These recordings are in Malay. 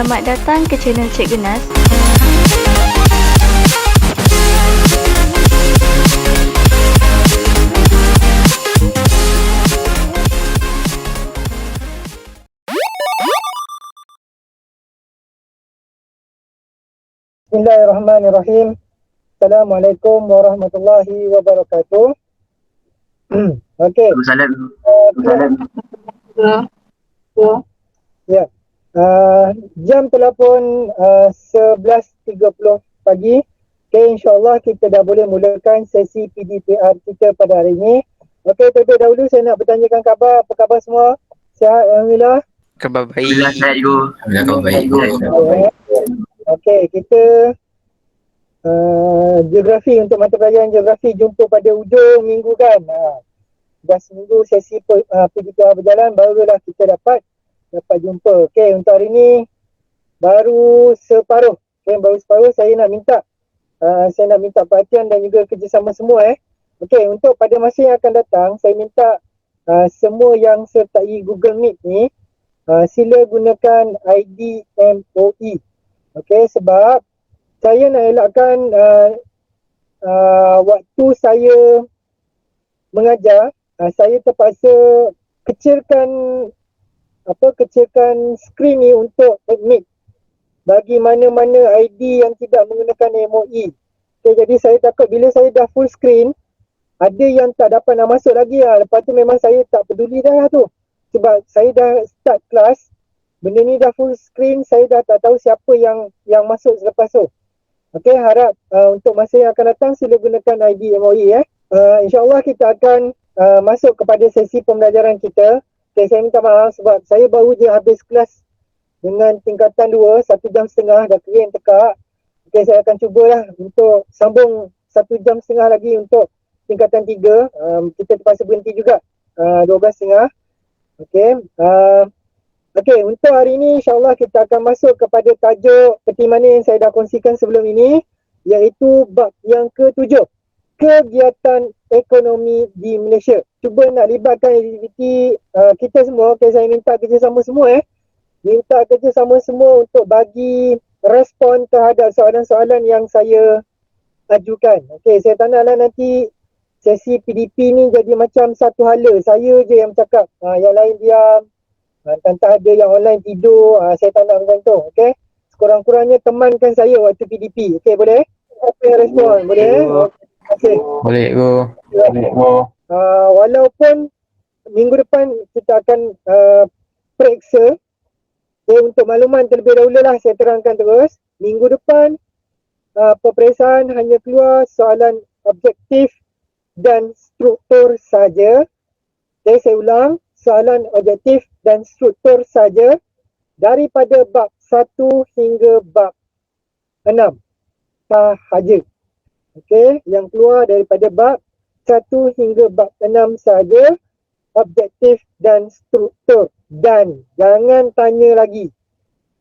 Selamat datang ke channel Cik Genas. Bismillahirrahmanirrahim. Assalamualaikum warahmatullahi wabarakatuh. Okey. Ya. Jam telefon 11.30 pagi. Okey, insya-Allah kita dah boleh mulakan sesi PDPR kita pada hari ini. Okey, terlebih dahulu saya nak bertanyakan khabar. Apa khabar semua? Sihat alhamdulillah. Khabar baik. Alhamdulillah sihat juga. Khabar baik. Okey, kita geografi untuk mata pelajaran geografi jumpa pada hujung minggu kan. Dah seminggu sesi PDPR berjalan, barulah kita dapat jumpa. Okey, untuk hari ni baru separuh. Okey, baru separuh. Saya nak minta perhatian dan juga kerjasama semua. Okey, untuk pada masa yang akan datang, saya minta semua yang sertai Google Meet ni sila gunakan ID MOE. Okey, sebab saya nak elakkan waktu saya mengajar, saya terpaksa kecilkan skrin ni untuk admit bagi mana-mana ID yang tidak menggunakan MOE. Okay, jadi saya takut bila saya dah full screen, ada yang tak dapat nak masuk lagi lah. Lepas tu memang saya tak peduli dah tu. Sebab saya dah start kelas, benda ni dah full screen, saya dah tak tahu siapa yang masuk selepas tu. Okay, harap untuk masa yang akan datang sila gunakan ID MOE. InsyaAllah kita akan masuk kepada sesi pembelajaran kita. Okay, saya minta maaf sebab saya baru je habis kelas dengan tingkatan 2, 1 jam setengah dah kering tekak. Okay, saya akan cubalah untuk sambung 1 jam setengah lagi untuk tingkatan 3. Kita terpaksa berhenti juga 12.30. Okay. Okay, untuk hari ini insyaAllah kita akan masuk kepada tajuk seperti mana yang saya dah kongsikan sebelum ini, iaitu bab yang ke-7, kegiatan ekonomi di Malaysia. Cuba nak libatkan aktiviti kita semua. Okay, saya minta kerjasama semua minta kerjasama semua untuk bagi respon terhadap soalan-soalan yang saya ajukan. Okay, saya tak naklah nanti sesi PDP ni jadi macam satu hala, saya je yang cakap, yang lain diam. Entah ada yang online tidur, saya tak nak macam tu. Okay, sekurang-kurangnya temankan saya waktu PDP. Okay, boleh? Apa yang respon? Boleh? Okay. Boleh go. Walaupun minggu depan kita akan periksa. Okay, untuk makluman terlebih dahulu lah saya terangkan terus. Minggu depan peperiksaan hanya keluar soalan objektif dan struktur saja. Okay, saya ulang, soalan objektif dan struktur saja daripada bab 1 hingga bab 6 sahaja. Okey, yang keluar daripada bab 1 hingga bab 6 saja, objektif dan struktur. Dan jangan tanya lagi.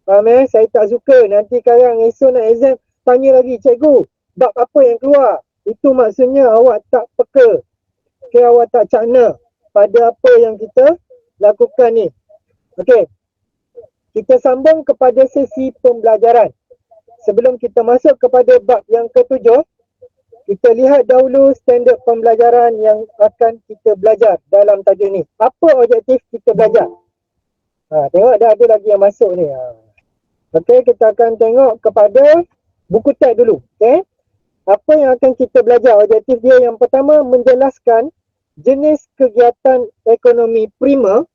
Faham saya tak suka nanti sekarang esok nak exam tanya lagi, cikgu bab apa yang keluar. Itu maksudnya awak tak peka. Okay, awak tak cakna pada apa yang kita lakukan ni. Okey, kita sambung kepada sesi pembelajaran. Sebelum kita masuk kepada bab yang ke-7, kita lihat dahulu standard pembelajaran yang akan kita belajar dalam tajuk ni. Apa objektif kita belajar? Tengok dah ada lagi yang masuk ni. Okey, kita akan tengok kepada buku teks dulu. Okey, apa yang akan kita belajar? Objektif dia yang pertama, menjelaskan jenis kegiatan ekonomi primer,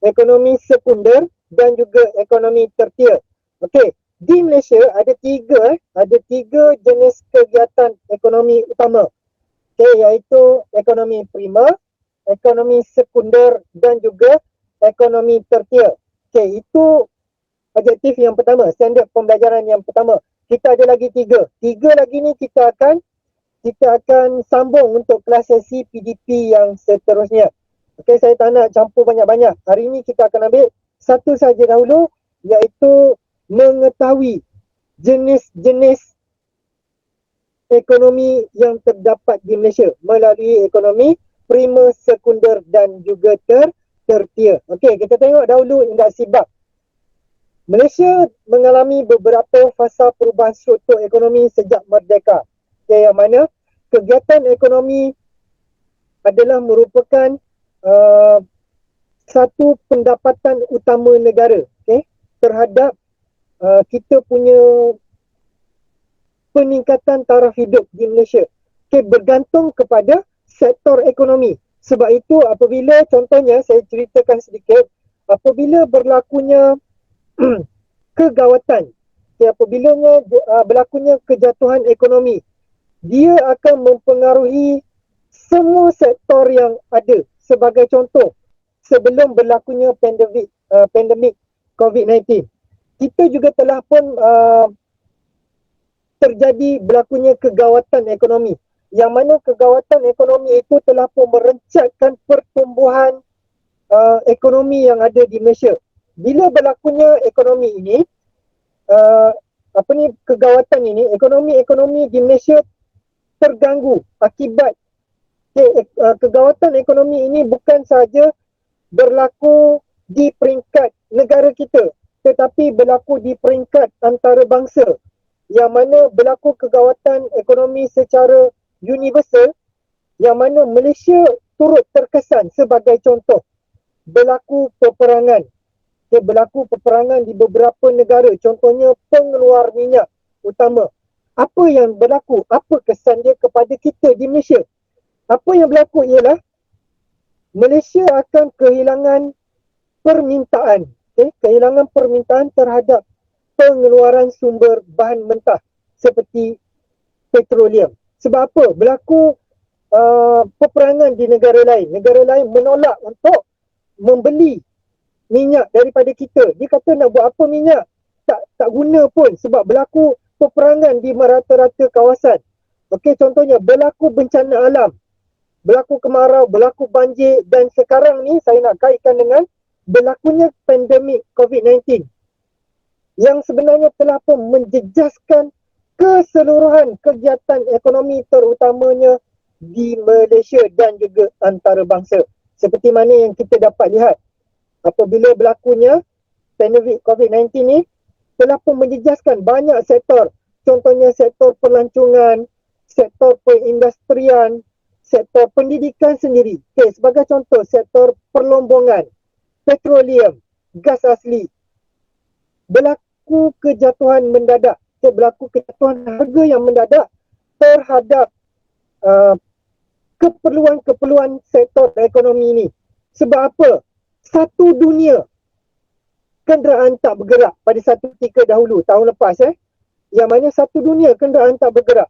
ekonomi sekunder dan juga ekonomi tertier. Okey, di Malaysia ada tiga jenis kegiatan ekonomi utama. Okey, iaitu ekonomi primer, ekonomi sekunder dan juga ekonomi tertier. Okey, itu objektif yang pertama, standard pembelajaran yang pertama. Kita ada lagi tiga lagi ni kita akan sambung untuk kelas sesi PDP yang seterusnya. Okey, saya tak nak campur banyak-banyak. Hari ini kita akan ambil satu saja dahulu, iaitu mengetahui jenis-jenis ekonomi yang terdapat di Malaysia melalui ekonomi primer, sekunder dan juga tertier. Okey, kita tengok dahulu induksi bab. Malaysia mengalami beberapa fasa perubahan struktur ekonomi sejak merdeka. Okay, yang mana kegiatan ekonomi adalah merupakan uh, satu pendapatan utama negara, okay, terhadap kita punya peningkatan taraf hidup di Malaysia. Okay, bergantung kepada sektor ekonomi. Sebab itu apabila contohnya saya ceritakan sedikit, apabila berlakunya kegawatan, okay, apabila berlakunya kejatuhan ekonomi, dia akan mempengaruhi semua sektor yang ada. Sebagai contoh, sebelum berlakunya pandemik COVID-19, kita juga telah pun terjadi berlakunya kegawatan ekonomi, yang mana kegawatan ekonomi itu telah pun merencatkan pertumbuhan ekonomi yang ada di Malaysia. Bila berlakunya ekonomi ini, kegawatan ini, ekonomi di Malaysia terganggu akibat kegawatan ekonomi ini bukan sahaja berlaku di peringkat negara kita, tetapi berlaku di peringkat antarabangsa, yang mana berlaku kegawatan ekonomi secara universal, yang mana Malaysia turut terkesan. Sebagai contoh, berlaku peperangan. Berlaku peperangan di beberapa negara, contohnya pengeluar minyak utama. Apa yang berlaku? Apa kesan dia kepada kita di Malaysia? Apa yang berlaku ialah Malaysia akan kehilangan permintaan, kehilangan permintaan terhadap pengeluaran sumber bahan mentah seperti petroleum. Sebab apa? Berlaku peperangan di negara lain. Negara lain menolak untuk membeli minyak daripada kita. Dia kata nak buat apa minyak? Tak guna pun sebab berlaku peperangan di merata-rata kawasan. Okey, contohnya berlaku bencana alam, berlaku kemarau, berlaku banjir, dan sekarang ni saya nak kaitkan dengan berlakunya pandemik COVID-19 yang sebenarnya telah pun menjejaskan keseluruhan kegiatan ekonomi terutamanya di Malaysia dan juga antarabangsa. Seperti mana yang kita dapat lihat apabila berlakunya pandemik COVID-19 ni telah pun menjejaskan banyak sektor. Contohnya sektor pelancongan, sektor perindustrian, sektor pendidikan sendiri. Okay, sebagai contoh, sektor perlombongan, petroleum, gas asli. Berlaku kejatuhan mendadak. Okay, berlaku kejatuhan harga yang mendadak terhadap keperluan-keperluan sektor ekonomi ini. Sebab apa? Satu dunia kenderaan tak bergerak pada satu ketika dahulu, tahun lepas, yang mana satu dunia kenderaan tak bergerak.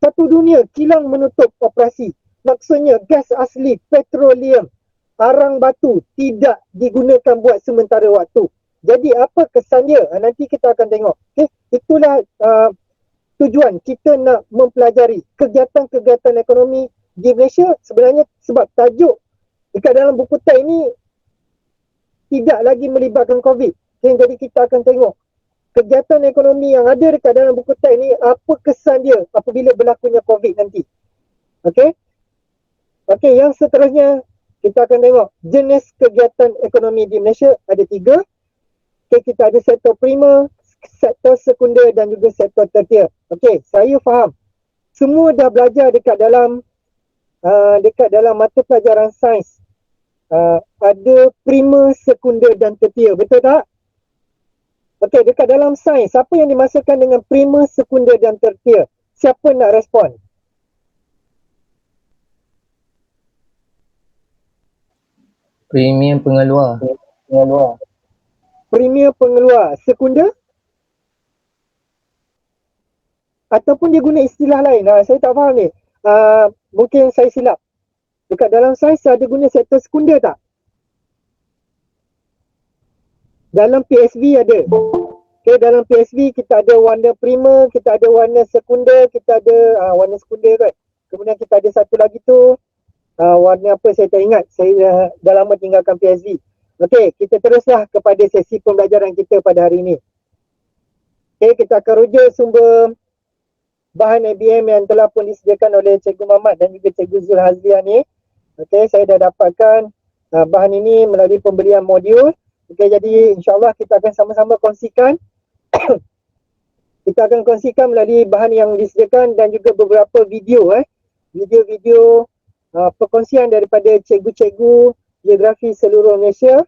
Satu dunia kilang menutup operasi. Maksudnya gas asli, petroleum, arang batu tidak digunakan buat sementara waktu. Jadi apa kesan dia? Nanti kita akan tengok. Okay? Itulah tujuan kita nak mempelajari kegiatan-kegiatan ekonomi di Malaysia. Sebenarnya sebab tajuk dekat dalam buku teks ini tidak lagi melibatkan COVID. Okay? Jadi kita akan tengok kegiatan ekonomi yang ada dekat dalam buku teks ini, apa kesan dia apabila berlakunya COVID nanti. Okey? Okey, yang seterusnya kita akan tengok jenis kegiatan ekonomi di Malaysia ada 3. Okey, kita ada sektor primer, sektor sekunder dan juga sektor tertier. Okey, saya faham. Semua dah belajar dekat dalam mata pelajaran sains. Ada primer, sekunder dan tertier. Betul tak? Okey, dekat dalam sains, apa yang dimaksudkan dengan primer, sekunder dan tertier? Siapa nak respon? Premium pengeluar. Premier pengeluar. Sekunder? Ataupun dia guna istilah lain. Saya tak faham ni. Mungkin saya silap. Dekat dalam sains ada guna sektor sekunder tak? Dalam PSV ada. Okay, dalam PSV kita ada warna primer, kita ada warna sekunder, kita ada warna sekunder kan. Kemudian kita ada satu lagi tu, warna apa saya tak ingat. Saya dah lama tinggalkan PSV. Okey, kita teruslah kepada sesi pembelajaran kita pada hari ini. Okey, kita akan rujuk sumber bahan ABM yang telah pun disediakan oleh Cikgu Mamat dan juga Cikgu Zul Hazliah ni. Okey, saya dah dapatkan bahan ini melalui pembelian modul Okay, jadi insyaAllah kita akan sama-sama kongsikan kita akan kongsikan melalui bahan yang disediakan dan juga beberapa video video-video perkongsian daripada cikgu-cikgu geografi seluruh Malaysia,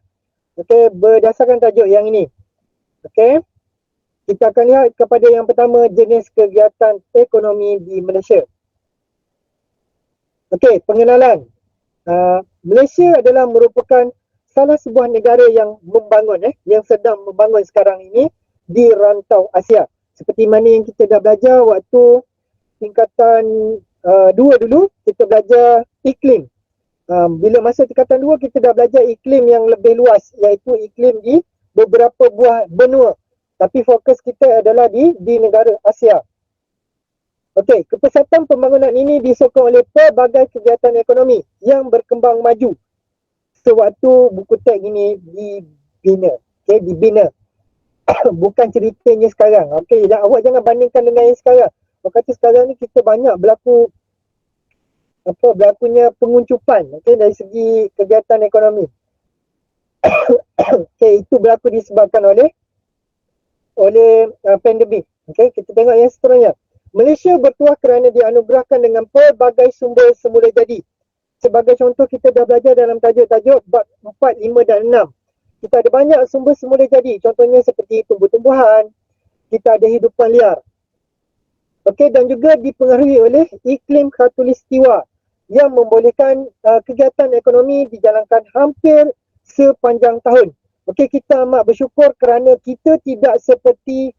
okay, berdasarkan tajuk yang ini. Okay, kita akan lihat kepada yang pertama, jenis kegiatan ekonomi di Malaysia. Okay, pengenalan. Malaysia adalah merupakan salah sebuah negara yang membangun, yang sedang membangun sekarang ini di rantau Asia. Seperti mana yang kita dah belajar waktu tingkatan 2 dulu, kita belajar iklim. Bila masa tingkatan 2 kita dah belajar iklim yang lebih luas, iaitu iklim di beberapa buah benua. Tapi fokus kita adalah di negara Asia. Okey, kepesatan pembangunan ini disokong oleh pelbagai kegiatan ekonomi yang berkembang maju sewaktu buku teks ini dibina. Okey, dibina. Bukan ceritanya sekarang. Okey, awak jangan bandingkan dengan yang sekarang. Awak kata sekarang ni kita banyak berlakunya penguncupan, okey, dari segi kegiatan ekonomi. Okey, itu berlaku disebabkan oleh pandemik. Okey, kita tengok yang seterusnya. Malaysia bertuah kerana dianugerahkan dengan pelbagai sumber semula jadi. Sebagai contoh, kita dah belajar dalam tajuk-tajuk bab 4, 5 dan 6. Kita ada banyak sumber semula jadi. Contohnya seperti tumbuh-tumbuhan, kita ada hidupan liar. Okey, dan juga dipengaruhi oleh iklim khatulistiwa yang membolehkan kegiatan ekonomi dijalankan hampir sepanjang tahun. Okey, kita amat bersyukur kerana kita tidak seperti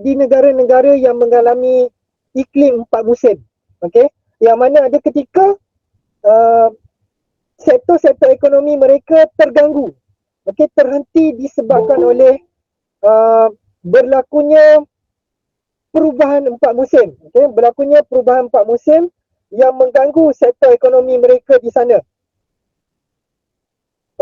di negara-negara yang mengalami iklim 4 musim. Okey, yang mana ada ketika sektor-sektor ekonomi mereka terganggu. Okey, terhenti disebabkan oleh berlakunya perubahan 4 musim. Okey, berlakunya perubahan 4 musim yang mengganggu sektor ekonomi mereka di sana.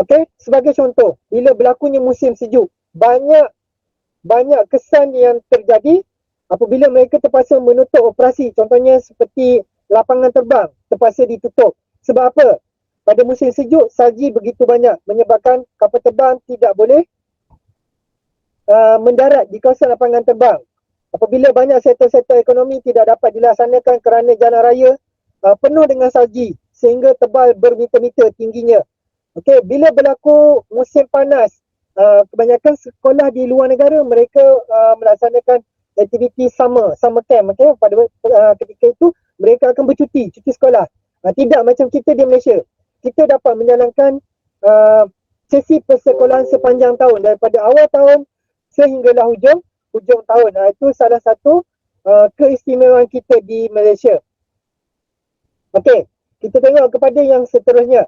Okey, sebagai contoh, bila berlakunya musim sejuk, banyak kesan yang terjadi apabila mereka terpaksa menutup operasi. Contohnya seperti lapangan terbang terpaksa ditutup. Sebab apa? Pada musim sejuk, salji begitu banyak menyebabkan kapal terbang tidak boleh mendarat di kawasan lapangan terbang. Apabila banyak sektor-sektor ekonomi tidak dapat dilaksanakan kerana jalan raya penuh dengan salji sehingga tebal bermeter-meter tingginya. Okey, bila berlaku musim panas, kebanyakan sekolah di luar negara mereka melaksanakan aktiviti summer camp. Okey, pada ketika itu mereka akan cuti sekolah. Tidak macam kita di Malaysia. Kita dapat menjalankan sesi persekolahan sepanjang tahun daripada awal tahun sehinggalah hujung tahun. Itu salah satu keistimewaan kita di Malaysia. Okey, kita tengok kepada yang seterusnya.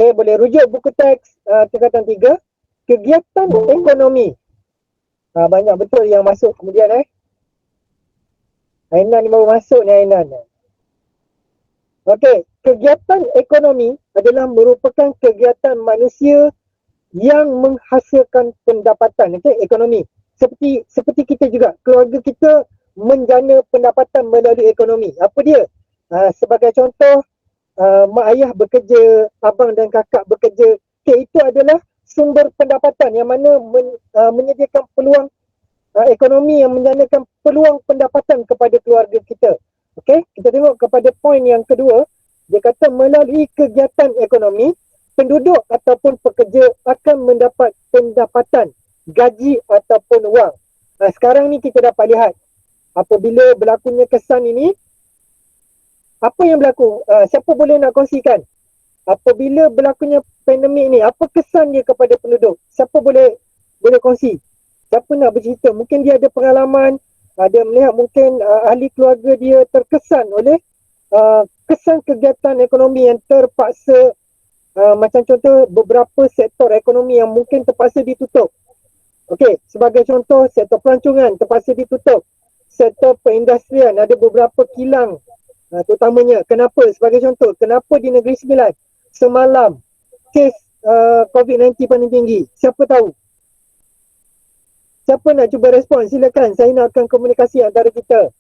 Boleh rujuk buku teks tingkatan 3, kegiatan ekonomi. Banyak betul yang masuk kemudian Ainan ni baru masuk ni Ainan. Okey, kegiatan ekonomi adalah merupakan kegiatan manusia yang menghasilkan pendapatan. Okey, ekonomi. Seperti kita juga, keluarga kita menjana pendapatan melalui ekonomi. Apa dia? Sebagai contoh, mak ayah bekerja, abang dan kakak bekerja. Okay, itu adalah sumber pendapatan yang mana menyediakan peluang ekonomi yang menjanakan peluang pendapatan kepada keluarga kita. Okey, kita tengok kepada poin yang kedua. Dia kata melalui kegiatan ekonomi, penduduk ataupun pekerja akan mendapat pendapatan, gaji ataupun wang. Sekarang ni kita dapat lihat apabila berlakunya kesan ini, apa yang berlaku? Siapa boleh nak kongsikan? Apabila berlakunya pandemik ni, apa kesan dia kepada penduduk? Siapa boleh kongsi? Siapa nak bercerita? Mungkin dia ada pengalaman, dia melihat mungkin ahli keluarga dia terkesan oleh kesan kegiatan ekonomi yang terpaksa, macam contoh beberapa sektor ekonomi yang mungkin terpaksa ditutup. Okey, sebagai contoh sektor pelancongan terpaksa ditutup. Sektor perindustrian ada beberapa kilang terutamanya. Kenapa? Sebagai contoh, kenapa di Negeri Sembilan semalam kes COVID-19 paling tinggi? Siapa tahu? Siapa nak cuba respon? Silakan, saya nakkan komunikasi antara kita.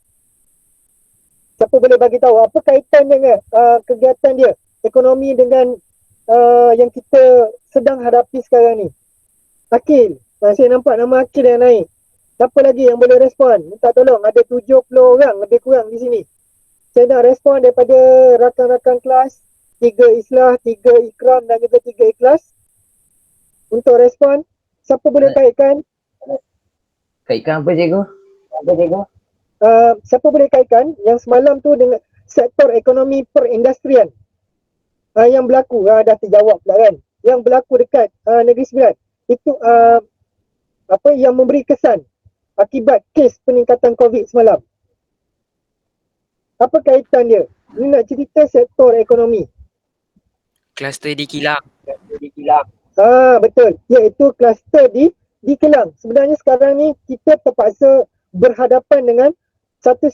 Siapa boleh bagi tahu apa kaitan dengan kegiatan dia, ekonomi dengan yang kita sedang hadapi sekarang ni? Akil. Saya nampak nama Akil yang naik. Siapa lagi yang boleh respon? Minta tolong. Ada 70 orang lebih kurang di sini. Saya nak respon daripada rakan-rakan kelas. 3 Islah, 3 Ikram dan juga 3 Ikhlas. Untuk respon, siapa boleh kaitkan? Kaitkan apa cikgu? Siapa boleh kaitkan yang semalam tu dengan sektor ekonomi perindustrian yang berlaku, dah terjawab pula kan, yang berlaku dekat Negeri Sembilan. Itu apa yang memberi kesan akibat kes peningkatan COVID semalam. Apa kaitan dia? Ni nak cerita sektor ekonomi. Kluster di kilang. Betul. Iaitu kluster di Kelang. Sebenarnya sekarang ni kita terpaksa berhadapan dengan satu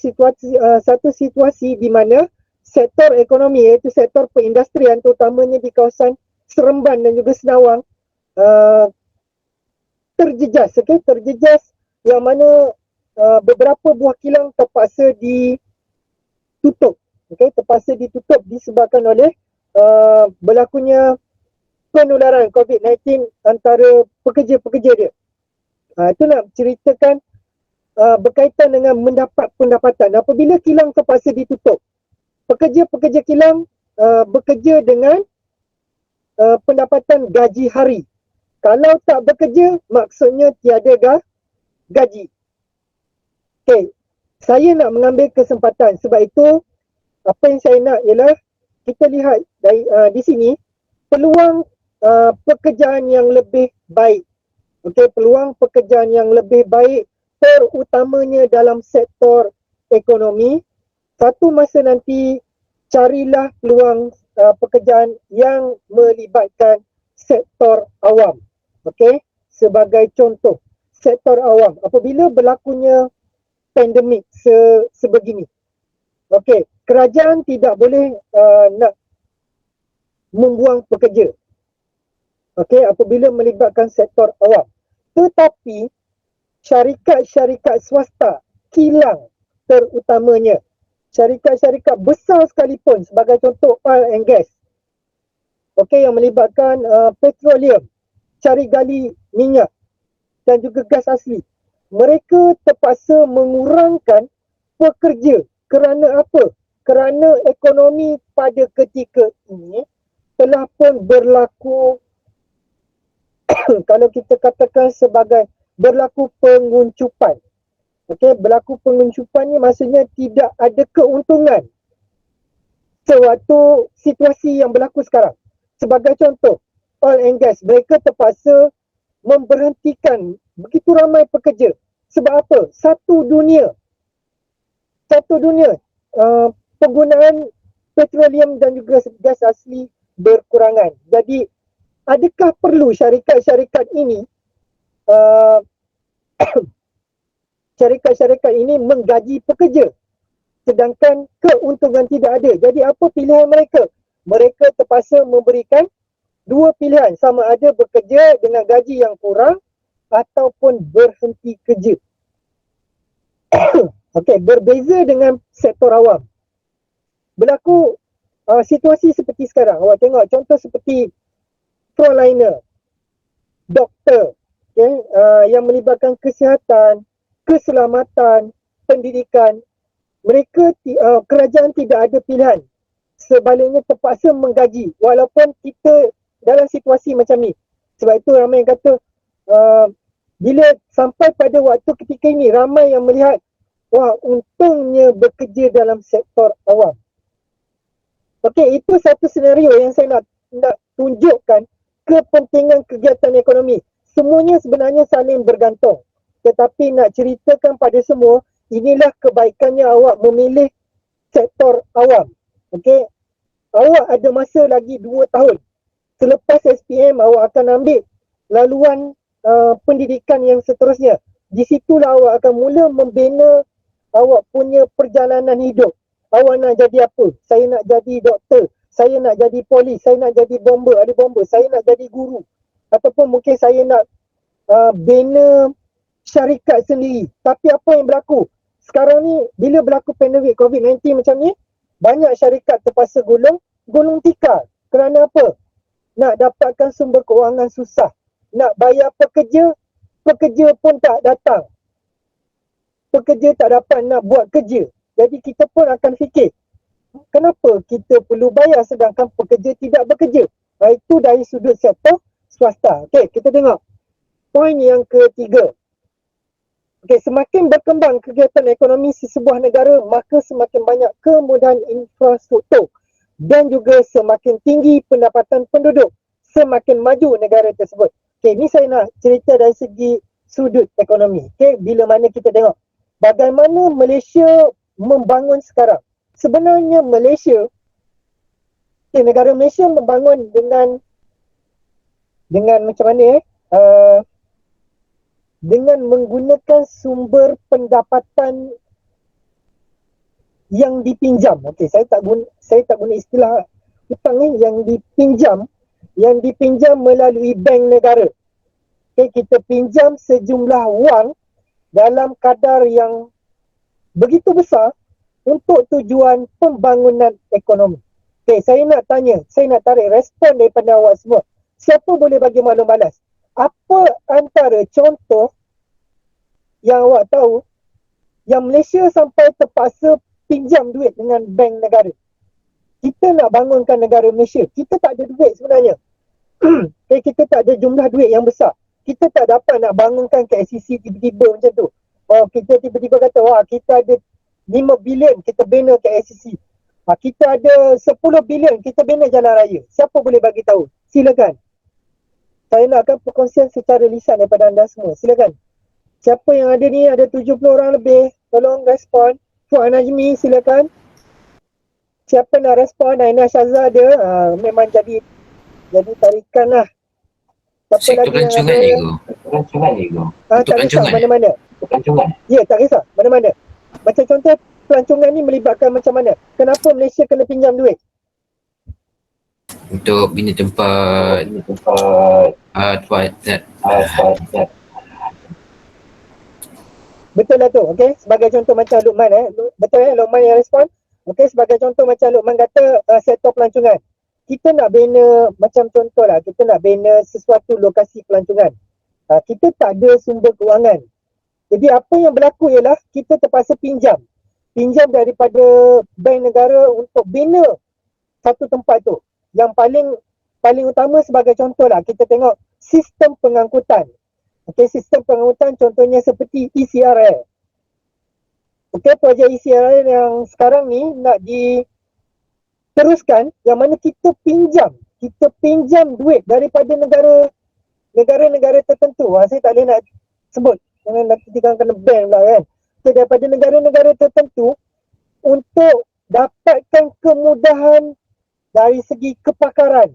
situasi di mana sektor ekonomi iaitu sektor perindustrian terutamanya di kawasan Seremban dan juga Senawang terjejas, terjejas yang mana beberapa buah kilang terpaksa ditutup, terpaksa ditutup disebabkan oleh berlakunya penularan COVID-19 antara pekerja-pekerja dia. Itu nak ceritakan berkaitan dengan mendapat pendapatan. Apabila kilang terpaksa ditutup, pekerja-pekerja kilang bekerja dengan pendapatan gaji hari. Kalau tak bekerja, maksudnya tiada gaji. Okey, saya nak mengambil kesempatan. Sebab itu, apa yang saya nak ialah kita lihat di sini peluang pekerjaan yang lebih baik. Okey, peluang pekerjaan yang lebih baik terutamanya dalam sektor ekonomi. Satu masa nanti carilah peluang pekerjaan yang melibatkan sektor awam. Okey, sebagai contoh, sektor awam apabila berlakunya pandemik sebegini. Okey, kerajaan tidak boleh nak membuang pekerja. Okey, apabila melibatkan sektor awam. Tetapi syarikat-syarikat swasta, kilang terutamanya, syarikat-syarikat besar sekalipun, sebagai contoh oil and gas, okey, yang melibatkan petroleum, cari gali minyak dan juga gas asli, mereka terpaksa mengurangkan pekerja. Kerana apa? Kerana ekonomi pada ketika ini telah pun berlaku kalau kita katakan sebagai berlaku penguncupan. Okey, berlaku penguncupan ni maksudnya tidak ada keuntungan sewaktu situasi yang berlaku sekarang. Sebagai contoh, oil and gas, mereka terpaksa memberhentikan begitu ramai pekerja. Sebab apa? Satu dunia penggunaan petroleum dan juga gas asli berkurangan. Jadi adakah perlu syarikat-syarikat ini syarikat-syarikat ini menggaji pekerja sedangkan keuntungan tidak ada? Jadi apa pilihan mereka? Mereka terpaksa memberikan dua pilihan, sama ada bekerja dengan gaji yang kurang ataupun berhenti kerja. Okey, berbeza dengan sektor awam. Berlaku situasi seperti sekarang. Awak tengok contoh seperti frontliner, doktor, yang melibatkan kesihatan, keselamatan, pendidikan. Mereka, kerajaan tidak ada pilihan. Sebaliknya terpaksa menggaji walaupun kita dalam situasi macam ni. Sebab itu ramai yang kata bila sampai pada waktu ketika ini ramai yang melihat, wah, untungnya bekerja dalam sektor awam. Okey, itu satu senario yang saya nak tunjukkan kepentingan kegiatan ekonomi. Semuanya sebenarnya saling bergantung. Tetapi nak ceritakan pada semua, inilah kebaikannya awak memilih sektor awam. Okey, awak ada masa lagi 2 tahun. Selepas SPM, awak akan ambil laluan pendidikan yang seterusnya. Di situlah awak akan mula membina awak punya perjalanan hidup. Awak nak jadi apa? Saya nak jadi doktor. Saya nak jadi polis. Saya nak jadi ahli bomba. Saya nak jadi guru. Ataupun mungkin saya nak bina syarikat sendiri. Tapi apa yang berlaku? Sekarang ni, bila berlaku pandemik COVID-19 macam ni, banyak syarikat terpaksa gulung tikar. Kerana apa? Nak dapatkan sumber kewangan susah. Nak bayar pekerja, pekerja pun tak datang. Pekerja tak dapat nak buat kerja. Jadi kita pun akan fikir, kenapa kita perlu bayar sedangkan pekerja tidak bekerja? Itu dari sudut sektor swasta. Okey, kita tengok. Poin yang ketiga. Okey, semakin berkembang kegiatan ekonomi sebuah negara, maka semakin banyak kemudahan infrastruktur dan juga semakin tinggi pendapatan penduduk, semakin maju negara tersebut. Okey, ini saya nak cerita dari segi sudut ekonomi. Okey, bila mana kita tengok bagaimana Malaysia membangun sekarang. Sebenarnya Malaysia, negara Malaysia membangun dengan macam mana dengan menggunakan sumber pendapatan yang dipinjam. Okey, saya tak guna istilah hutang yang dipinjam melalui bank negara. Okey, kita pinjam sejumlah wang dalam kadar yang begitu besar untuk tujuan pembangunan ekonomi. Okey, saya nak tarik respon daripada awak semua. Siapa boleh bagi maklum balas? Apa antara contoh yang awak tahu yang Malaysia sampai terpaksa pinjam duit dengan bank negara? Kita nak bangunkan negara Malaysia, kita tak ada duit sebenarnya. Kita tak ada jumlah duit yang besar. Kita tak dapat nak bangunkan KLCC tiba-tiba macam tu. Oh, kita tiba-tiba kata, wah, kita ada 5 bilion, kita bina KLCC. Kita ada 10 bilion, kita bina jalan raya. Siapa boleh bagi tahu? Silakan. Saya nakkan perkongsian secara lisan daripada anda semua. Silakan. Siapa yang ada ni, ada 70 orang lebih. Tolong respon. Fuad Najmi, silakan. Siapa nak respon? Aina Syazah ada. Memang jadi tarikan lah. Siapa Sektor lagi yang pelancongan ada? Pelancongan je kau. Tak kisah mana-mana. Ya, tak kisah. Mana-mana. Macam contoh, pelancongan ni melibatkan macam mana? Kenapa Malaysia kena pinjam duit? Untuk bina tempat toilet. Betul lah tu. Okay, sebagai contoh macam Luqman betul Luqman yang respon. Okay, sebagai contoh macam Luqman kata sektor pelancongan. Kita nak bina, macam contoh lah, kita nak bina sesuatu lokasi pelancongan. Kita tak ada sumber kewangan. Jadi apa yang berlaku ialah kita terpaksa pinjam daripada bank negara untuk bina satu tempat tu. Yang paling utama sebagai contoh lah, kita tengok sistem pengangkutan. Okey, sistem pengangkutan contohnya seperti ECRL. Okey, projek ECRL yang sekarang ni nak diteruskan, yang mana kita pinjam duit daripada negara-negara tertentu. Saya tak boleh nak sebut, jangan nanti kita kena ban pula kan. So, daripada negara-negara tertentu untuk dapatkan kemudahan dari segi kepakaran,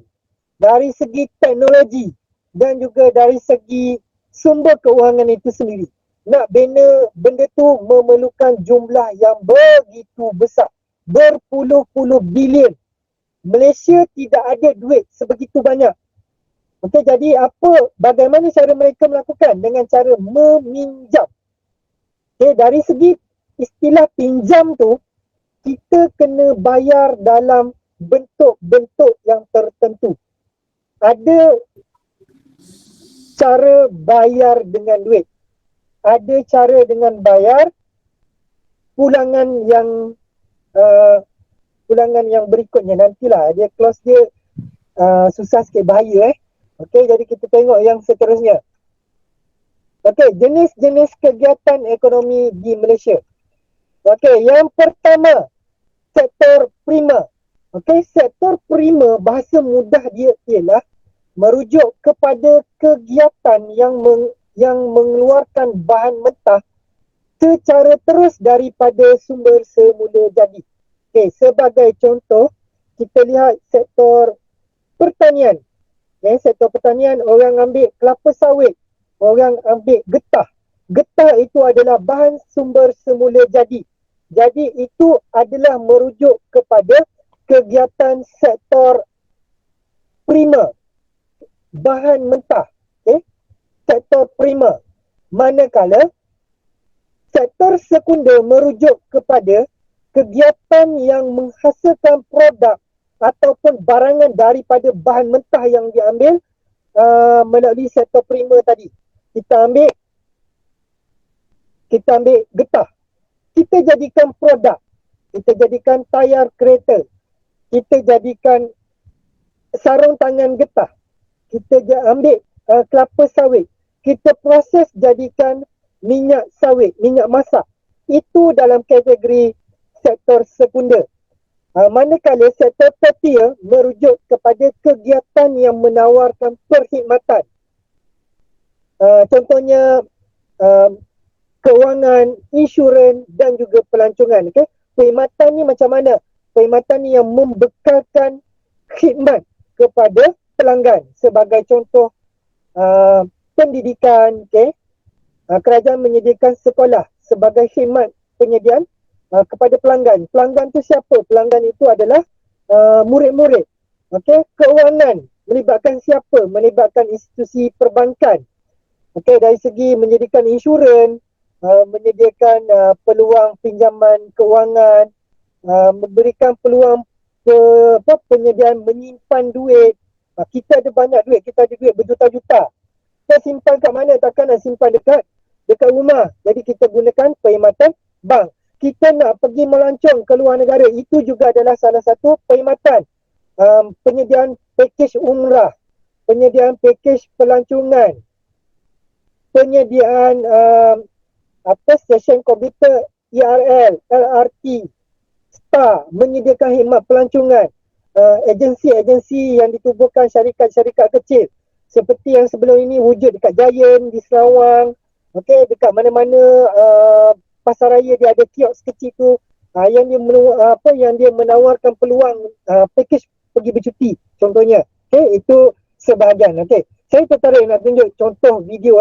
dari segi teknologi dan juga dari segi sumber keuangan itu sendiri. Nak bina benda tu memerlukan jumlah yang begitu besar, berpuluh-puluh bilion. Malaysia tidak ada duit sebegitu banyak. Okey, jadi bagaimana cara mereka melakukan? Dengan cara meminjam. Okey, dari segi istilah pinjam tu, kita kena bayar dalam bentuk-bentuk yang tertentu. Ada cara bayar dengan duit. Ada cara dengan bayar pulangan yang berikutnya. Nantilah dia close dia susah sikit, bahaya Okey, jadi kita tengok yang seterusnya. Okey, jenis-jenis kegiatan ekonomi di Malaysia. Okey, yang pertama, sektor prima. Okey, sektor prima, bahasa mudah dia ialah merujuk kepada kegiatan yang mengeluarkan bahan mentah secara terus daripada sumber semula jadi. Okey, sebagai contoh, kita lihat sektor pertanian. Sektor pertanian, orang ambil kelapa sawit, orang ambil getah. Getah itu adalah bahan sumber semula jadi. Jadi itu adalah merujuk kepada kegiatan sektor prima, bahan mentah. Sektor prima. Manakala sektor sekunder merujuk kepada kegiatan yang menghasilkan produk ataupun barangan daripada bahan mentah yang diambil melalui sektor primer tadi. Kita ambil getah, kita jadikan produk, kita jadikan tayar kereta, kita jadikan sarung tangan getah, kita ambil kelapa sawit, kita proses jadikan minyak sawit, minyak masak. Itu dalam kategori sektor sekunder. Manakala sektor tertier merujuk kepada kegiatan yang menawarkan perkhidmatan. Contohnya kewangan, insurans dan juga pelancongan. Okay? Perkhidmatan ni macam mana? Perkhidmatan ni yang membekalkan khidmat kepada pelanggan. Sebagai contoh pendidikan, okay? Kerajaan menyediakan sekolah sebagai khidmat penyediaan kepada pelanggan. Pelanggan tu siapa? Pelanggan itu adalah murid-murid. Okey, kewangan melibatkan siapa? Melibatkan institusi perbankan. Okey, dari segi menyediakan insurans, menyediakan peluang pinjaman kewangan, memberikan peluang penyediaan menyimpan duit. Kita ada banyak duit, kita ada duit berjuta-juta. Kita simpan kat mana? Takkan nak simpan dekat rumah. Jadi kita gunakan perkhidmatan bank. Kita nak pergi melancong ke luar negara, itu juga adalah salah satu perkhidmatan. Penyediaan pakej umrah, penyediaan pakej pelancongan, penyediaan stesen komputer ERL, LRT, STAR, menyediakan khidmat pelancongan, agensi-agensi yang ditubuhkan syarikat-syarikat kecil seperti yang sebelum ini wujud dekat Giant di Sarawang, okey, dekat mana-mana pasar raya dia ada kios kecil tu, yang dia menawarkan peluang pakej pergi bercuti contohnya. Okey, itu sebahagian. Okey, saya tertarik nak tunjuk contoh video.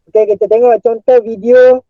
Okey, kita tengok contoh video.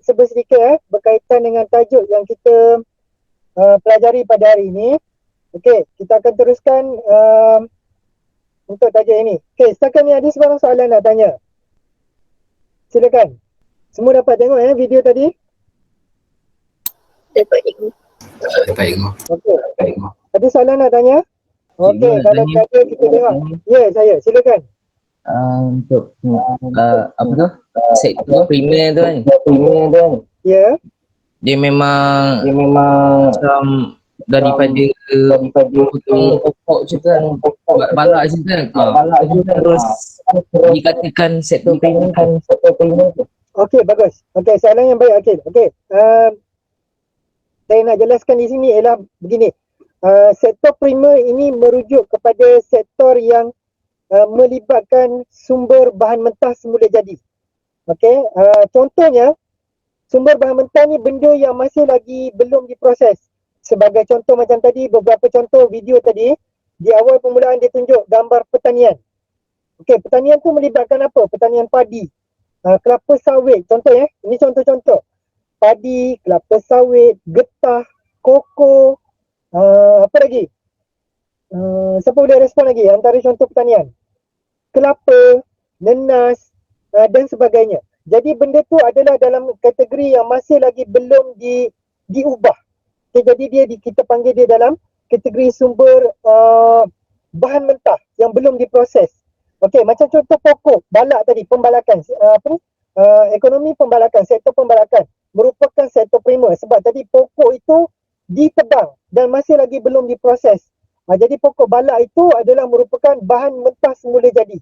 sebut sedikit berkaitan dengan tajuk yang kita pelajari pada hari ini. Okey, kita akan teruskan untuk tajuk ini. Okey, setakat ni ada sebarang soalan nak tanya? Silakan. Semua dapat tengok video tadi? Dapat cikgu. Dapat ego. Okey. Dapat ego. Ada soalan nak tanya? Okey, Cikgu nak kalau tanya. tiada kita tengok. Ya, saya. Silakan. Untuk apa tu? Sektor primer tu kan. Ya. Dia memang macam daripada potong pokok macam tu kan. Balak macam tu kan. Terus dikatakan sektor primer kan. Okey, bagus. Okey, soalan yang baik. Okey. Saya nak jelaskan di sini ialah begini. Sektor primer ini merujuk kepada sektor yang melibatkan sumber bahan mentah semula jadi. Okey, contohnya sumber bahan mentah ni benda yang masih lagi belum diproses. Sebagai contoh macam tadi, beberapa contoh video tadi, di awal permulaan dia tunjuk gambar pertanian. Okey, pertanian tu melibatkan apa? Pertanian padi, kelapa sawit. Contoh ini contoh-contoh. Padi, kelapa sawit, getah, koko, apa lagi? Siapa boleh respon lagi antara contoh pertanian? Kelapa, nenas dan sebagainya. Jadi benda tu adalah dalam kategori yang masih lagi belum diubah. Okay, jadi kita panggil dia dalam kategori sumber bahan mentah yang belum diproses. Okey, macam contoh pokok, balak tadi, pembalakan, ekonomi pembalakan, sektor pembalakan merupakan sektor primer sebab tadi pokok itu ditebang dan masih lagi belum diproses. Jadi pokok balak itu adalah merupakan bahan mentah semula jadi.